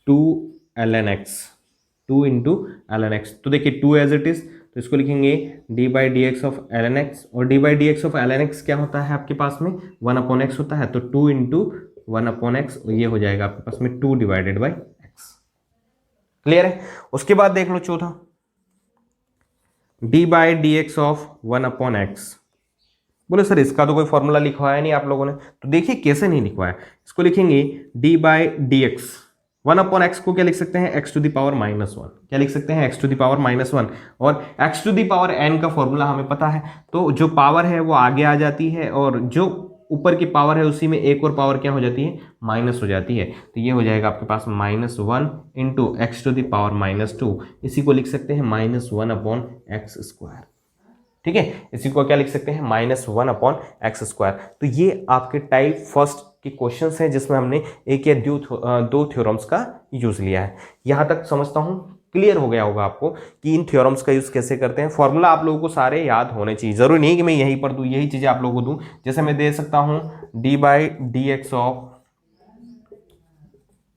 2 ln x, 2 into ln x। तो देखिए 2 एज इट इज, तो इसको लिखेंगे d by d x of ln x, और d by d x of ln x क्या होता है आपके पास में, 1 अपॉन एक्स होता है। तो 2 इंटू 1 अपॉन एक्स, ये हो जाएगा आपके पास में 2 डिवाइडेड बाई एक्स। क्लियर है। उसके बाद देख लो चौथा, D by d x of 1 upon x. बोले सर इसका तो कोई फॉर्मूला लिखवाया नहीं आप लोगों ने, तो देखिए कैसे नहीं लिखवाया। इसको लिखेंगे d by d x, 1 upon x को क्या लिख सकते हैं, एक्स टू दी पावर -1, क्या लिख सकते हैं, एक्स टू दी पावर -1, और x to the power n का फॉर्मूला हमें पता है, तो जो पावर है वो आगे आ जाती है, और जो ऊपर की पावर है उसी में एक और पावर क्या हो जाती है, माइनस हो जाती है। तो ये हो जाएगा आपके पास -1 into x to the power -2, इसी को लिख सकते हैं -1 अपॉन एक्स स्क्वायर, ठीक है। इसी को क्या लिख सकते हैं, -1/x²। तो ये आपके टाइप फर्स्ट के क्वेश्चंस हैं जिसमें हमने एक या दो थ्योरम्स का यूज लिया है। यहां तक समझता हूं क्लियर हो गया होगा आपको कि इन थ्योरम्स का यूज कैसे करते हैं। फॉर्मूला आप लोगों को सारे याद होने चाहिए, जरूरी नहीं कि मैं यहीं पर दूं, यही चीजें आप लोगों को दूं। जैसे मैं दे सकता हूं d/dx ऑफ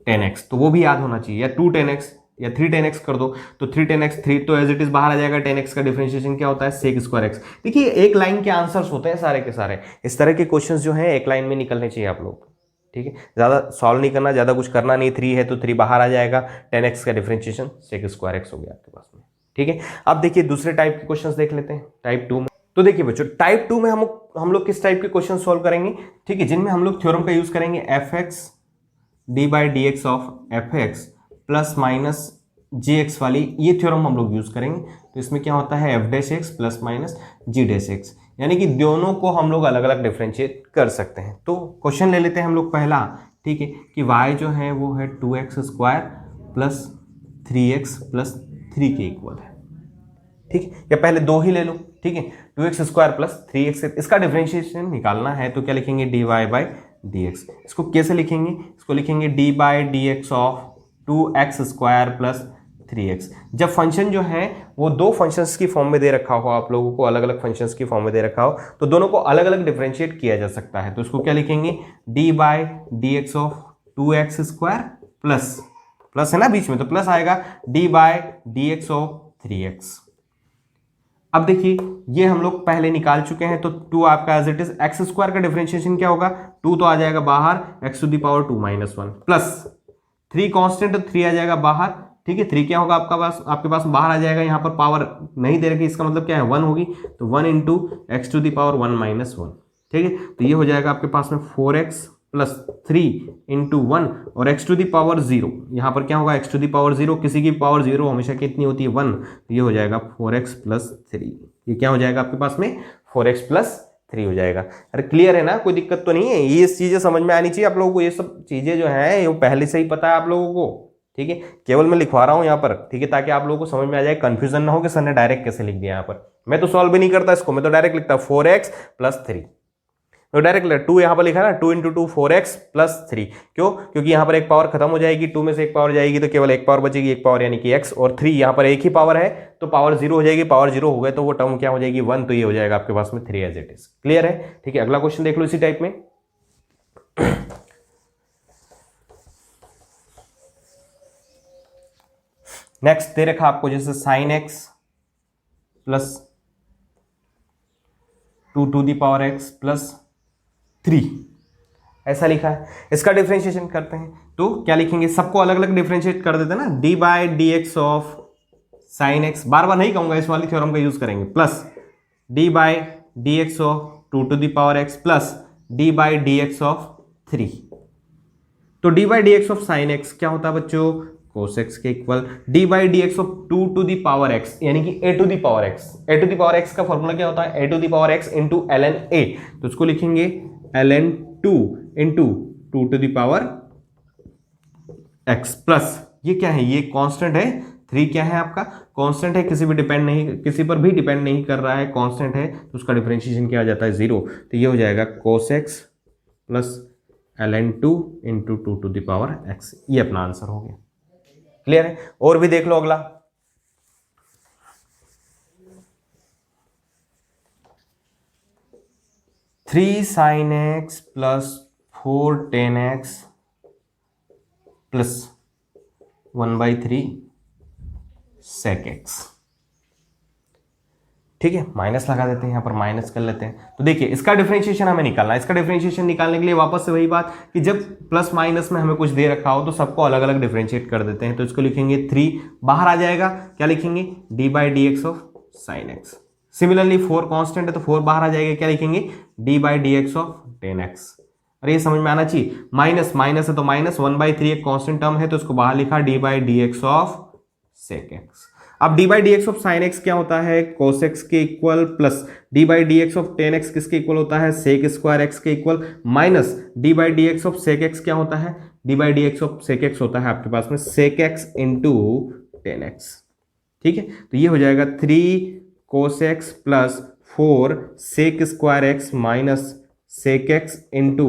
10x, तो वो भी याद होना चाहिए, या 2 10x या 3 10x कर दो, तो 3 10x 3 तो एज इट इज बाहर आ जाएगा। 10x का डिफरेंशिएशन क्या होता है, sec²x। देखिए एक लाइन के आंसर्स होते हैं सारे के सारे। इस तरह के क्वेश्चंस जो हैं एक लाइन में निकलने चाहिए आप लोग, ठीक है। ज्यादा सॉल्व नहीं करना, ज्यादा कुछ करना नहीं। 3 है तो 3 बाहर आ जाएगा, 10x का डिफरेंशिएशन sec² हो गया आपके पास में, ठीक है। अब देखिए दूसरे टाइप के क्वेश्चंस देख लेते हैं टाइप 2 में। तो देखिए बच्चों टाइप 2 में हम लोग किस टाइप के क्वेश्चन सॉल्व करेंगे, ठीक है, जिनमें हम लोग थ्योरम का यूज करेंगे fx d/dx of fx plus minus gx वाली, ये थ्योरम हम लोग यूज करेंगे। तो इसमें क्या होता है f'(x) प्लस माइनस g'(x), यानी कि दोनों को हम लोग अलग अलग डिफरेंशिएट कर सकते हैं। तो क्वेश्चन ले लेते हैं हम लोग पहला, ठीक है, कि y जो है वो है 2x² प्लस 3x प्लस 3 के इक्वल है, ठीक है। या पहले दो ही ले लो, ठीक है, 2x² प्लस 3x, इसका डिफरेंशिएशन निकालना है तो क्या लिखेंगे, dy/dx। इसको कैसे लिखेंगे, इसको लिखेंगे d/dx of 2x² plus 3x। जब फंक्शन जो है वो दो फंक्शंस की फॉर्म में दे रखा हो, आप लोगों को अलग अलग फंक्शंस की फॉर्म में दे रखा हो, तो दोनों को अलग अलग डिफरेंशिएट किया जा सकता है। तो इसको क्या लिखेंगे, d/dx ऑफ 2x² प्लस है ना बीच में, तो प्लस आएगा d/dx ऑफ 3x। अब देखिए ये हम लोग पहले निकाल चुके हैं, तो 2 आपका एज इट इज x² का डिफरेंशिएशन क्या होगा, 2 तो आ जाएगा बाहर, x⁻²-1 प्लस 3 कांस्टेंट, तो 3 आ जाएगा बाहर, ठीक है। 3 क्या होगा आपके पास बाहर आ जाएगा, यहाँ पर पावर नहीं दे रखी, इसका मतलब क्या है 1 होगी, तो 1 × x⁻1-1, ठीक है। तो ये हो जाएगा आपके पास में 4x प्लस 3 × 1 और x⁻0, यहाँ पर क्या होगा x⁻0, किसी की पावर 0 हमेशा कितनी होती है 1, तो ये हो जाएगा 4x प्लस 3। ये क्या हो जाएगा आपके पास में 4x प्लस 3 हो जाएगा। अरे क्लियर है ना, कोई दिक्कत तो नहीं है, ये चीजें समझ में आनी चाहिए आप लोगों को। ये सब चीजें जो है ये पहले से ही पता है आप लोगों को, ठीक है, केवल मैं लिखवा रहा हूं यहाँ पर, ठीक है, ताकि आप लोगों को समझ में आ जाए, कंफ्यूजन ना हो कि सर ने डायरेक्ट कैसे लिख दिया। यहाँ पर मैं तो सॉल्व भी नहीं करता इसको, मैं तो डायरेक्ट लिखता 4x प्लस 3, तो डायरेक्ट 2 यहाँ पर लिखा ना, 2 × 2 4x प्लस 3। क्यों, क्योंकि यहाँ पर एक पावर खत्म हो जाएगी, 2 में से एक पावर जाएगी तो केवल एक पावर बचेगी, एक पावर यानी कि x, और 3 यहाँ पर एक ही पावर है तो पावर 0 हो जाएगी, पावर 0 हो गए तो वो टर्म क्या हो जाएगी 1, तो ये हो जाएगा आपके पास में 3 एज इट इज। क्लियर है, ठीक है। अगला क्वेश्चन देख लो इसी टाइप में। नेक्स्ट दे रखा आपको जैसे sin x plus 2⁻x plus 3, ऐसा लिखा है। इसका डिफरेंशिएशन करते हैं तो क्या लिखेंगे, सबको अलग अलग डिफरेंशिएट कर देते हैं ना, d/dx ऑफ sin x, बार बार नहीं कहूंगा, इस वाली थ्योरम का यूज करेंगे, plus d/dx of 2⁻x plus d/dx of 3। तो d/dx ऑफ sin x क्या होता है बच्चों, cos x के इक्वल, d/dx ऑफ 2⁻x यानी कि a⁻x का फॉर्मूला क्या होता है, a⁻x इंटू ln a, तो इसको लिखेंगे ln 2 इंटू 2⁻x प्लस, ये क्या है, ये कांस्टेंट है, 3 क्या है आपका कांस्टेंट है, किसी पर भी डिपेंड नहीं कर रहा है, कांस्टेंट है, तो उसका डिफरेंशिएशन क्या आ जाता है 0, तो ये हो जाएगा cos x plus ln 2 into 2⁻x। ये अपना आंसर हो गया। क्लियर है, और भी देख लो अगला, three sin x plus 4 tan x plus 1/3 sec x, ठीक है, माइनस लगा देते हैं, यहाँ पर माइनस कर लेते हैं। तो देखिए इसका डिफरेंशिएशन हमें निकालना है। इसका डिफरेंशिएशन निकालने के लिए वापस से वही बात कि जब प्लस माइनस में हमें कुछ दे रखा हो तो सबको अलग अलग डिफरेंशिएट कर देते हैं। तो इसको लिखेंगे 3 बाहर आ जाएगा, क्या लिखेंगे d/dx of sin x। Similarly 4 constant है तो 4 बाहर आ जाएगा, क्या लिखेंगे d/dx ऑफ tan x। अरे ये समझ में आना चाहिए, माइनस माइनस है तो माइनस, 1/3 एक कांस्टेंट टर्म है तो इसको बाहर लिखा d/dx ऑफ sec x। अब d/dx ऑफ sin x क्या होता है, cos x के equal, plus d/dx of tan x किसके इक्वल होता है, sec² x के equal, minus d/dx of sec x क्या होता है, d/dx ऑफ sec x होता है आपके पास में sec x into tan x, ठीक है। तो ये हो जाएगा 3 cos x plus 4 sec square x minus sec x into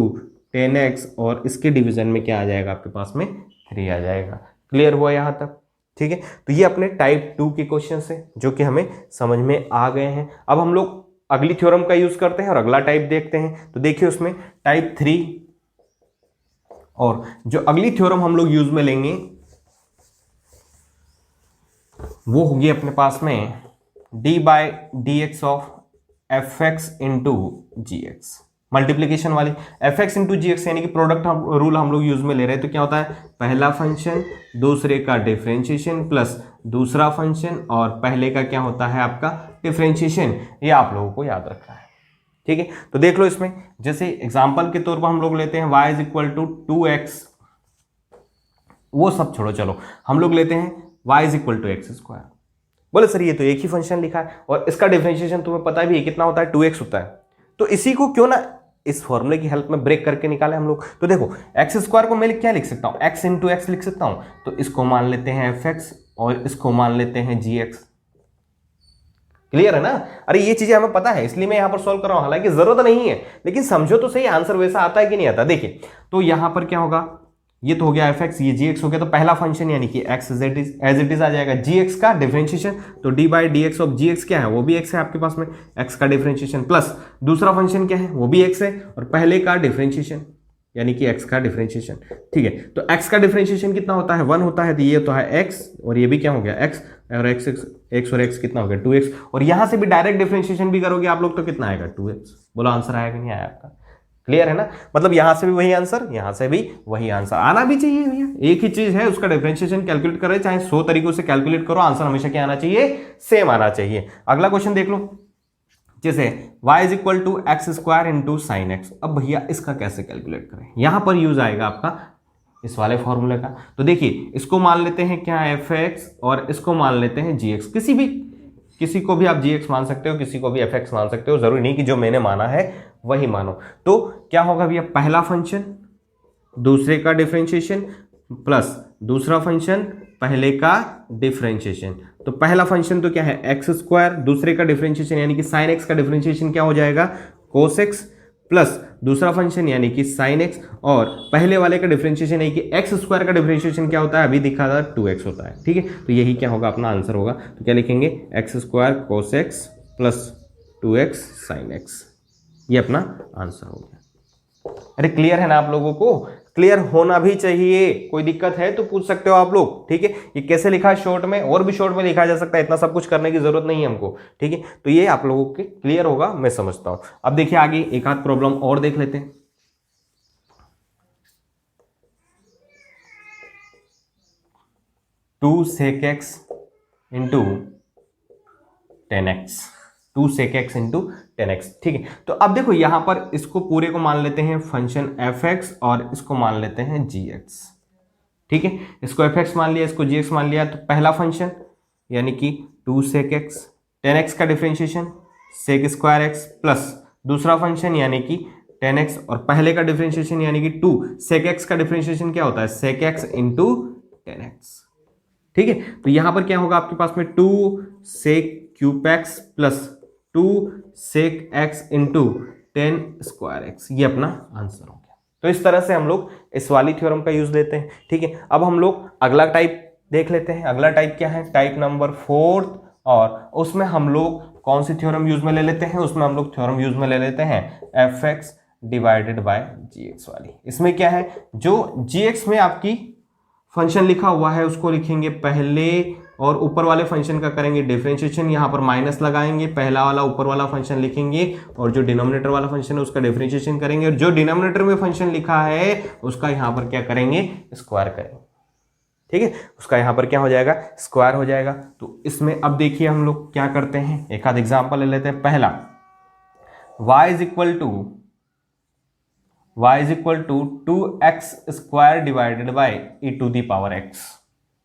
10x और इसके डिवीजन में क्या आ जाएगा आपके पास में 3 आ जाएगा। क्लियर हुआ यहाँ तक? ठीक है, तो ये अपने टाइप 2 के क्वेश्चन है जो कि हमें समझ में आ गए हैं। अब हम लोग अगली थ्योरम का यूज करते हैं और अगला टाइप देखते हैं। तो देखिए उसमें टाइप 3 और जो अगली थ्योरम हम लोग यूज में लेंगे वो होगी अपने पास में d by d x of f x into g x, multiplication वाली। F x into g x यानी कि प्रोडक्ट रूल हम लोग यूज में ले रहे हैं। तो क्या होता है, पहला फंक्शन दूसरे का डिफरेंशिएशन प्लस दूसरा फंक्शन और पहले का क्या होता है आपका डिफरेंशिएशन। ये आप लोगों को याद रखना है। ठीक है, तो देख लो इसमें जैसे एग्जांपल के तौर पर हम लोग लेते हैं y is equal to 2x, वो सब छोड़ो, चलो हम लोग लेते हैं y is equal to x square. बोले सर ये तो एक ही फंक्शन लिखा है और इसका डिफरेंशिएशन तुम्हें पता भी है कितना होता है, 2x होता है। तो इसी को क्यों ना इस फॉर्मूले की हेल्प में ब्रेक करके निकाले हम लोग। तो देखो एक्स स्क्वायर को मैं क्या लिख सकता हूं, x इंटू एक्स लिख सकता हूं। तो इसको मान लेते हैं fx और इसको मान लेते हैं gx। क्लियर है ना? अरे ये चीजें हमें पता है इसलिए मैं यहां पर सॉल्व कर रहा हूं, हालांकि जरूरत नहीं है, लेकिन समझो तो सही आंसर वैसा आता है कि नहीं आता। देखिए तो यहां पर क्या होगा, ये तो हो गया fx, ये gx हो गया। तो पहला फंक्शन यानी कि x एज इट इज आ जाएगा, gx का डिफरेंशिएशन तो d by d x of gx क्या है, वो भी x है आपके पास में, x का डिफरेंशिएशन प्लस दूसरा फंक्शन क्या है, वो भी x है और पहले का डिफरेंशिएशन यानी कि x का डिफरेंशिएशन। ठीक है, तो x का डिफरेंशिएशन कितना होता है, 1 होता है। तो ये तो है x और ये भी क्या हो गया x और x और x कितना हो गया 2x। और यहां से भी डायरेक्ट डिफरेंशिएशन भी करोगे आप लोग तो कितना आएगा 2x। बोलो आंसर आया कि नहीं आया आपका? क्लियर है ना? मतलब यहां से भी वही आंसर, यहां से भी वही आंसर आना भी चाहिए भैया। एक ही चीज है, उसका डिफरेंशिएशन कैलकुलेट करें चाहे 100 तरीकों से कैलकुलेट करो, आंसर हमेशा क्या आना चाहिए, सेम आना चाहिए। अगला क्वेश्चन देख लो, जैसे y is equal to x square into sine x. अब भैया इसका कैसे कैलकुलेट करें, यहां पर यूज आएगा आपका इस वाले फॉर्मूले का। तो देखिए इसको मान लेते हैं क्या fx और इसको मान लेते हैं gx। किसी को भी आप gx मान सकते हो, किसी को भी fx मान सकते हो, जरूरी नहीं कि जो मैंने माना है वही मानो। तो क्या होगा भैया, पहला फंक्शन दूसरे का डिफरेंशिएशन प्लस दूसरा फंक्शन पहले का डिफरेंशिएशन। तो पहला फंक्शन तो क्या है एक्स स्क्वायर, दूसरे का डिफरेंशिएशन यानी कि साइन एक्स का डिफरेंशिएशन क्या हो जाएगा कोस एक्स, प्लस दूसरा फंक्शन यानी कि साइन एक्स और पहले वाले का डिफरेंशिएशन यानी कि एक्स स्क्वायर का डिफरेंशिएशन क्या होता है, अभी दिखा था 2x होता है। ठीक है, तो यही क्या होगा अपना आंसर होगा। तो क्या लिखेंगे, x square cos x plus 2x sine x, ये अपना आंसर हो गया। अरे क्लियर है ना आप लोगों को? क्लियर होना भी चाहिए, कोई दिक्कत है तो पूछ सकते हो आप लोग। ठीक है, ये कैसे लिखा है शॉर्ट में, और भी शॉर्ट में लिखा जा सकता है, इतना सब कुछ करने की जरूरत नहीं है हमको। ठीक है, तो ये आप लोगों के क्लियर होगा मैं समझता हूं। अब देखिए आगे एक आध प्रॉब्लम और देख लेते हैं। Two sec x into 10x, 2 sec x into 10x। ठीक है, तो अब देखो यहां पर इसको पूरे को मान लेते हैं फंक्शन fx और इसको मान लेते हैं gx। ठीक है, इसको fx मान लिया, इसको gx मान लिया। तो पहला फंक्शन यानी कि 2 sec x, 10x का differentiation sec square x plus दूसरा फंक्शन यानी कि 10x और पहले का डिफरेंशिएशन यानी कि 2 sec x का डिफरेंशिएशन क्या होता है sec x इंटू 10x। ठीक है, तो यहां पर क्या होगा आपके पास में 2 sec cube x plus 2 sec x into 10 square x, ये अपना आंसर हो गया। तो इस तरह से हम लोग इस वाली थ्योरम का यूज लेते हैं। ठीक है, अब हम लोग अगला टाइप देख लेते हैं। अगला टाइप क्या है, टाइप नंबर 4, और उसमें हम लोग कौन सी थ्योरम यूज में ले लेते हैं, उसमें हम लोग थ्योरम यूज में ले लेते हैं f x divided by g x वाली। इसमें क्या है, जो जी एक्स में आपकी फंक्शन लिखा हुआ है उसको लिखेंगे पहले और ऊपर वाले फंक्शन का करेंगे डिफरेंशिएशन, यहां पर माइनस लगाएंगे, पहला वाला ऊपर वाला फंक्शन लिखेंगे और जो डिनोमिनेटर वाला फंक्शन है उसका डिफरेंशिएशन करेंगे और जो डिनोमिनेटर में फंक्शन लिखा है उसका यहां पर क्या करेंगे, स्क्वायर करेंगे। ठीक है, उसका यहां पर क्या हो जाएगा, स्क्वायर हो जाएगा। तो इसमें अब देखिए हम लोग क्या करते हैं, एक आध एग्जाम्पल ले लेते हैं। पहला y is equal to 2x square divided by e to the power x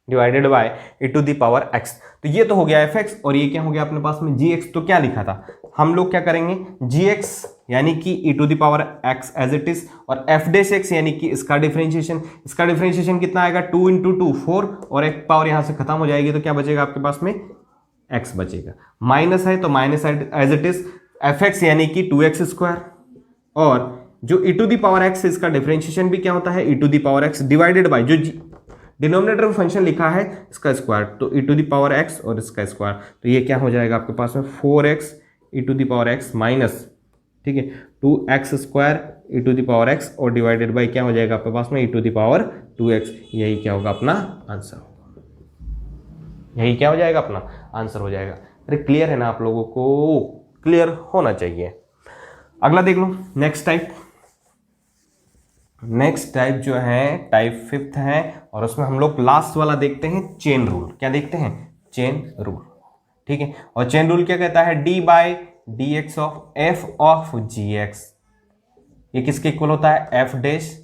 divided by e to the power x। तो ये तो हो गया fx और ये क्या हो गया अपने पास में gx। तो क्या लिखा था, हम लोग क्या करेंगे gx यानी कि e to the power x as it is और f डैश x यानी कि इसका डिफरेंशिएशन कितना आएगा 2 इंटू 2 4 और एक पावर यहां से खत्म हो जाएगी तो क्या बचेगा आपके पास में x बचेगा। माइनस है तो minus as it is f x यानी कि 2x², और जो e to the power x इसका डिफरेंशिएशन भी क्या होता है, e to the power x divided by जो डिनोमिनेटर में फंक्शन लिखा है इसका स्क्वायर, तो e to the power x और इसका स्क्वायर, तो ये क्या हो जाएगा आपके पास में 4x e to the power x minus, ठीक है, 2x² e to the power x और डिवाइडेड बाय क्या हो जाएगा आपके पास में e to the power 2x। यही क्या होगा अपना आंसर, यही क्या हो जाएगा अपना आंसर हो जाएगा। अरे क्लियर है ना आप लोगों को, क्लियर होना चाहिए। अगला देख लो, नेक्स्ट टाइप। नेक्स्ट टाइप जो है टाइप 5th है, और उसमें हम लोग लास्ट वाला देखते हैं चेन रूल। क्या देखते हैं, चेन रूल, ठीक है। और चेन रूल क्या कहता है, d by d x of f of g x, ये किसके इक्वल होता है, एफ डैश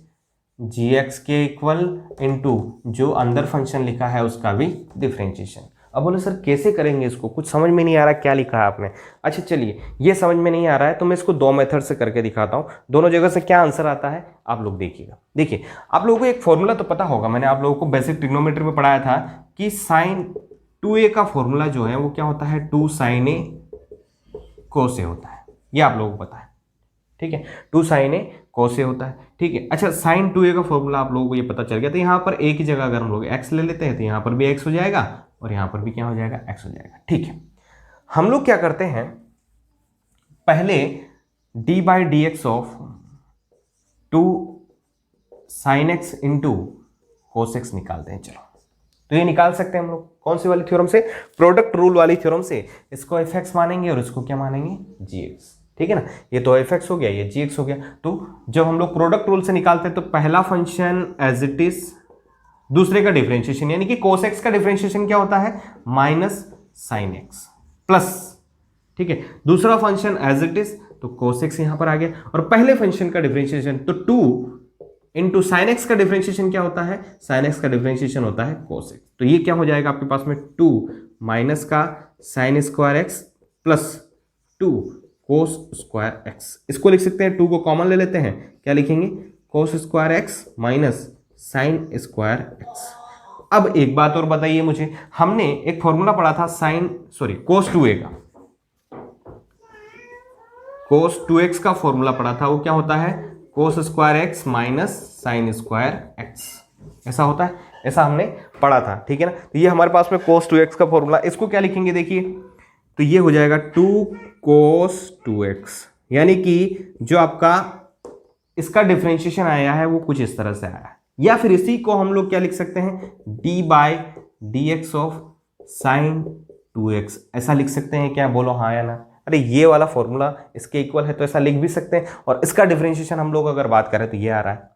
जी एक्स के इक्वल इनटू जो अंदर फंक्शन लिखा है उसका भी डिफरेंशिएशन। अब बोले सर कैसे करेंगे इसको, कुछ समझ में नहीं आ रहा क्या लिखा है आपने। अच्छा चलिए, ये समझ में नहीं आ रहा है तो मैं इसको दो मेथड से करके दिखाता हूँ, दोनों जगह से क्या आंसर आता है आप लोग देखिएगा। देखिए आप लोगों को एक फॉर्मूला तो पता होगा, मैंने आप लोगों को बेसिक ट्रिग्नोमेट्री में पढ़ाया था कि साइन 2a का फॉर्मूला जो है वो क्या होता है, 2 sin a cos a होता है, ये आप लोगों को पता है, ठीक है, 2 sin a cos a होता है, ठीक है। अच्छा साइन 2a का फॉर्मूला आप लोगों को ये पता चल गया, तो यहाँ पर a की जगह अगर हम लोग x ले लेते हैं तो यहाँ पर भी x हो जाएगा और यहाँ पर भी क्या हो जाएगा, x हो जाएगा, ठीक है। हम लोग क्या करते हैं, पहले d by d x of 2 sin x into cos x निकालते हैं। चलो तो ये निकाल सकते हैं हम लोग कौन सी वाली थ्योरम से, प्रोडक्ट रूल वाली थ्योरम से। इसको एफ एक्स मानेंगे और इसको क्या मानेंगे, जी एक्स, ठीक है ना। ये तो एफ एक्स हो गया, ये जी एक्स हो गया। तो जब हम लोग प्रोडक्ट रूल से निकालते हैं तो पहला फंक्शन एज इट इज, दूसरे का डिफरेंशिएशन यानी कि cos x का डिफरेंशिएशन क्या होता है, माइनस साइन एक्स प्लस, ठीक है, दूसरा फंक्शन एज इट इज, तो cos x यहां पर आ गया, और पहले फंक्शन का डिफरेंशिएशन तो 2 इंटू साइन एक्स का डिफरेंशिएशन क्या होता है, साइन एक्स का डिफरेंशिएशन होता है cos x। तो ये क्या हो जाएगा आपके पास में 2 माइनस का sine square x plus 2 cos square x. इसको लिख सकते हैं, 2 को कॉमन ले लेते हैं, क्या लिखेंगे, cos square x minus sine square x. अब एक बात और बताइए मुझे, हमने एक फॉर्मूला पढ़ा था cos 2a का, cos 2x का फॉर्मूला पढ़ा था, वो क्या होता है, cos square x minus sine square x, ऐसा होता है, ऐसा हमने पढ़ा था, ठीक है ना। तो ये हमारे पास में cos 2x का फॉर्मूला, इसको क्या लिखेंगे देखिए, तो ये हो जाएगा 2 cos 2x, यानी कि जो आपका इसका डिफरेंशिएशन आया है वो कुछ इस तरह से आया है, या फिर इसी को हम लोग क्या लिख सकते हैं, d by d x of sign 2x, ऐसा लिख सकते हैं क्या, बोलो हाँ या ना। अरे ये वाला फॉर्मूला इसके इक्वल है तो ऐसा लिख भी सकते हैं, और इसका डिफरेंशिएशन हम लोग अगर बात करें तो ये आ रहा है।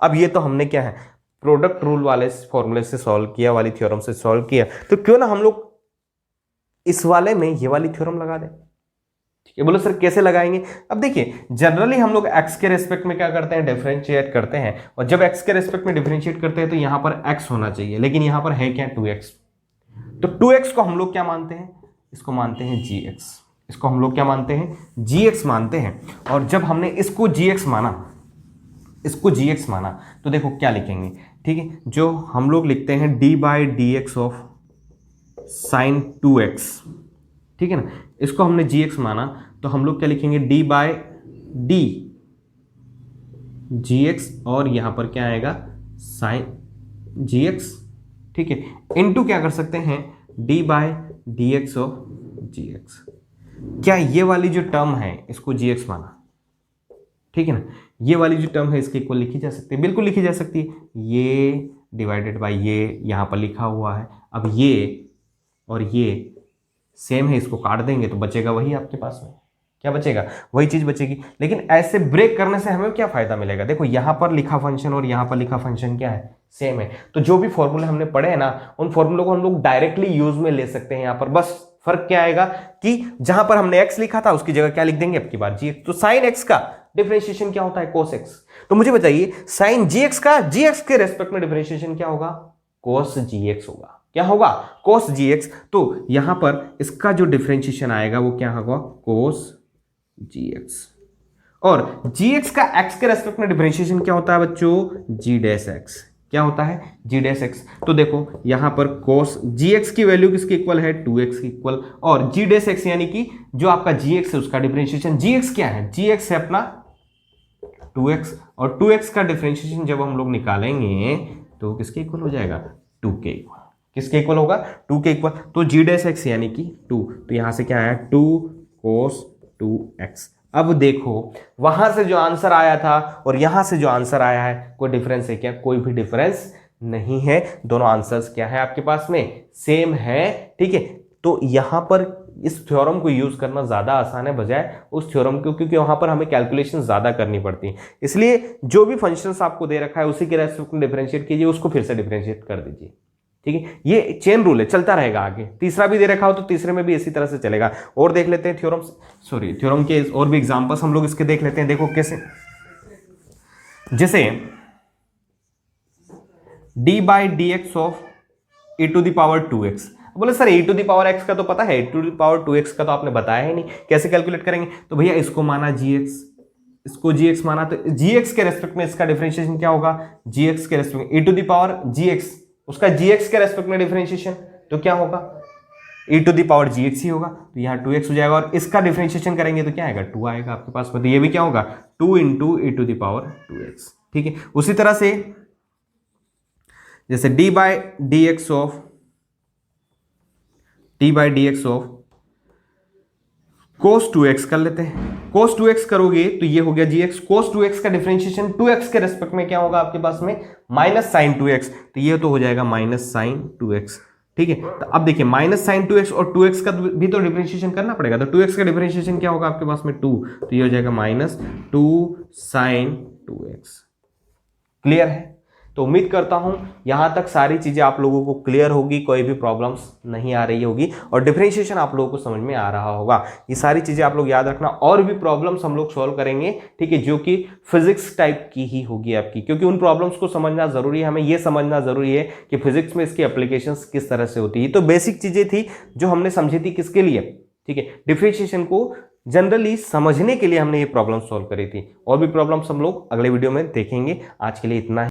अब ये तो हमने क्या है, प्रोडक्ट रूल वाले फॉर्मूले से सॉल्व किया, वाली थ्योरम से सॉल्व किया, तो क्यों ना हम लोग इस वाले में ये वाली थ्योरम लगा दें, ठीक है। बोलो सर कैसे लगाएंगे, अब देखिए जनरली हम लोग x के रेस्पेक्ट में क्या करते हैं, डिफरेंशिएट करते हैं, और जब x के रेस्पेक्ट में डिफरेंशिएट करते हैं तो यहां पर x होना चाहिए, लेकिन यहां पर है क्या, 2x। तो 2x को हम लोग क्या मानते हैं, इसको मानते हैं gx, इसको हम लोग क्या मानते हैं, gx मानते हैं। और जब हमने इसको gx माना, इसको gx माना, तो देखो क्या लिखेंगे, ठीक है, जो हम लोग लिखते हैं d by d x of sign 2x, ठीक है ना, इसको हमने gx माना, तो हम लोग क्या लिखेंगे, d बाई डी gx, और यहां पर क्या आएगा, साइन gx, ठीक है, इनटू क्या कर सकते हैं, d by d x of gx। क्या ये वाली जो टर्म है इसको gx माना, ठीक है ना, ये वाली जो टर्म है इसके इक्वल लिखी जा सकती है, बिल्कुल लिखी जा सकती है, ये डिवाइडेड बाय ये यहां पर लिखा हुआ है। अब ये और ये सेम है, इसको काट देंगे तो बचेगा वही आपके पास में, क्या बचेगा, वही चीज बचेगी। लेकिन ऐसे ब्रेक करने से हमें क्या फायदा मिलेगा, देखो यहां पर लिखा फंक्शन और यहां पर लिखा फंक्शन क्या है, सेम है, तो जो भी फॉर्मूले हमने पढ़े हैं ना, उन फॉर्मूलों को हम लोग डायरेक्टली यूज में ले सकते हैं। यहां पर बस फर्क क्या आएगा कि जहां पर हमने x लिखा था उसकी जगह क्या लिख देंगे अब की बार g। तो साइन x का डिफरेंशिएशन क्या होता है, cos x। तो मुझे बताइए साइन gx का gx के रेस्पेक्ट में डिफरेंशिएशन क्या होगा, cos gx होगा, क्या होगा, cos gx। तो यहां पर इसका जो डिफरेंशिएशन आएगा वो क्या होगा, cos gx, और gx का x के रेस्पेक्ट में डिफरेंशिएशन क्या होता है बच्चों, g डैश x, क्या होता है जी डैश एक्स। तो देखो यहाँ पर कोस जी एक्स की वैल्यू किसके इक्वल है 2x की इक्वल, और जी डैश एक्स यानी कि जो आपका जी एक्स है उसका डिफरेंशिएशन, जी एक्स क्या है, जी एक्स है अपना 2x, और 2x का डिफरेंशिएशन जब हम लोग निकालेंगे तो किसके इक्वल हो जाएगा 2 के इक्वल, किसके इक्वल होगा 2 के इक्वल। तो जी डैश एक्स यानी कि 2, तो यहां से क्या आया 2 cos 2x। अब देखो वहां से जो आंसर आया था और यहां से जो आंसर आया है कोई डिफरेंस है क्या, कोई भी डिफरेंस नहीं है, दोनों आंसर्स क्या है आपके पास में सेम है, ठीक है। तो यहां पर इस थ्योरम को यूज करना ज्यादा आसान है बजाय उस थ्योरम को, क्योंकि वहां पर हमें कैलकुलेशन ज्यादा करनी पड़ती है। इसलिए जो भी फंक्शंस आपको दे रखा है उसी के रेस्पेक्ट में डिफरेंशिएट कीजिए, उसको फिर से डिफरेंशिएट कर दीजिए, ठीक है। ये चेन रूल है, चलता रहेगा आगे। तीसरा भी दे रखा हो तो तीसरे में भी इसी तरह से चलेगा। और देख लेते हैं थ्योरम के और भी एग्जांपल्स हम लोग इसके देख लेते हैं। देखो कैसे, जैसे d by d x of e to the power 2x। बोले sir e to the power x का तो पता है, ए टू द पावर 2x का तो आपने बताया ही नहीं, कैसे कैलकुलेट करेंगे। तो भैया इसको माना gx, इसको gx माना, तो gx के रेस्पेक्ट में इसका डिफरेंशिएशन क्या होगा, gx के रेस्पेक्ट में e to the power gx, उसका gx के रेस्पेक्ट में डिफरेंशिएशन तो क्या होगा e to the power gx ही होगा, तो यहाँ 2x हो जाएगा, और इसका डिफरेंशिएशन करेंगे तो क्या आएगा 2 आएगा आपके पास में, तो ये भी क्या होगा 2 into e to the power 2x, ठीक है। उसी तरह से जैसे d by d x of cos 2x कर लेते हैं। cos 2x करोगे तो ये हो गया gx, cos 2x का डिफरेंशिएशन 2x के रेस्पेक्ट में क्या होगा आपके पास में माइनस साइन 2x, तो ये तो हो जाएगा माइनस साइन 2x, ठीक है। तो अब देखिए माइनस साइन 2x और 2x का भी तो डिफरेंशिएशन करना पड़ेगा, तो 2x का डिफरेंशिएशन क्या होगा आपके पास में 2, तो ये हो जाएगा माइनस 2 साइन 2x। क्लियर है। तो उम्मीद करता हूं यहां तक सारी चीजें आप लोगों को क्लियर होगी, कोई भी प्रॉब्लम्स नहीं आ रही होगी, और डिफरेंशिएशन आप लोगों को समझ में आ रहा होगा। ये सारी चीजें आप लोग याद रखना, और भी प्रॉब्लम्स हम लोग सॉल्व करेंगे, ठीक है, जो कि फिजिक्स टाइप की ही होगी आपकी, क्योंकि उन प्रॉब्लम्स को समझना जरूरी है। हमें यह समझना जरूरी है कि फिजिक्स में इसकी एप्लीकेशंस किस तरह से होती है। तो बेसिक चीजें थी जो हमने समझी थी किसके लिए, ठीक है, डिफरेंशिएशन को जनरली समझने के लिए हमने ये प्रॉब्लम सॉल्व करी थी। और भी प्रॉब्लम्स हम लोग अगले वीडियो में देखेंगे। आज के लिए इतना ही।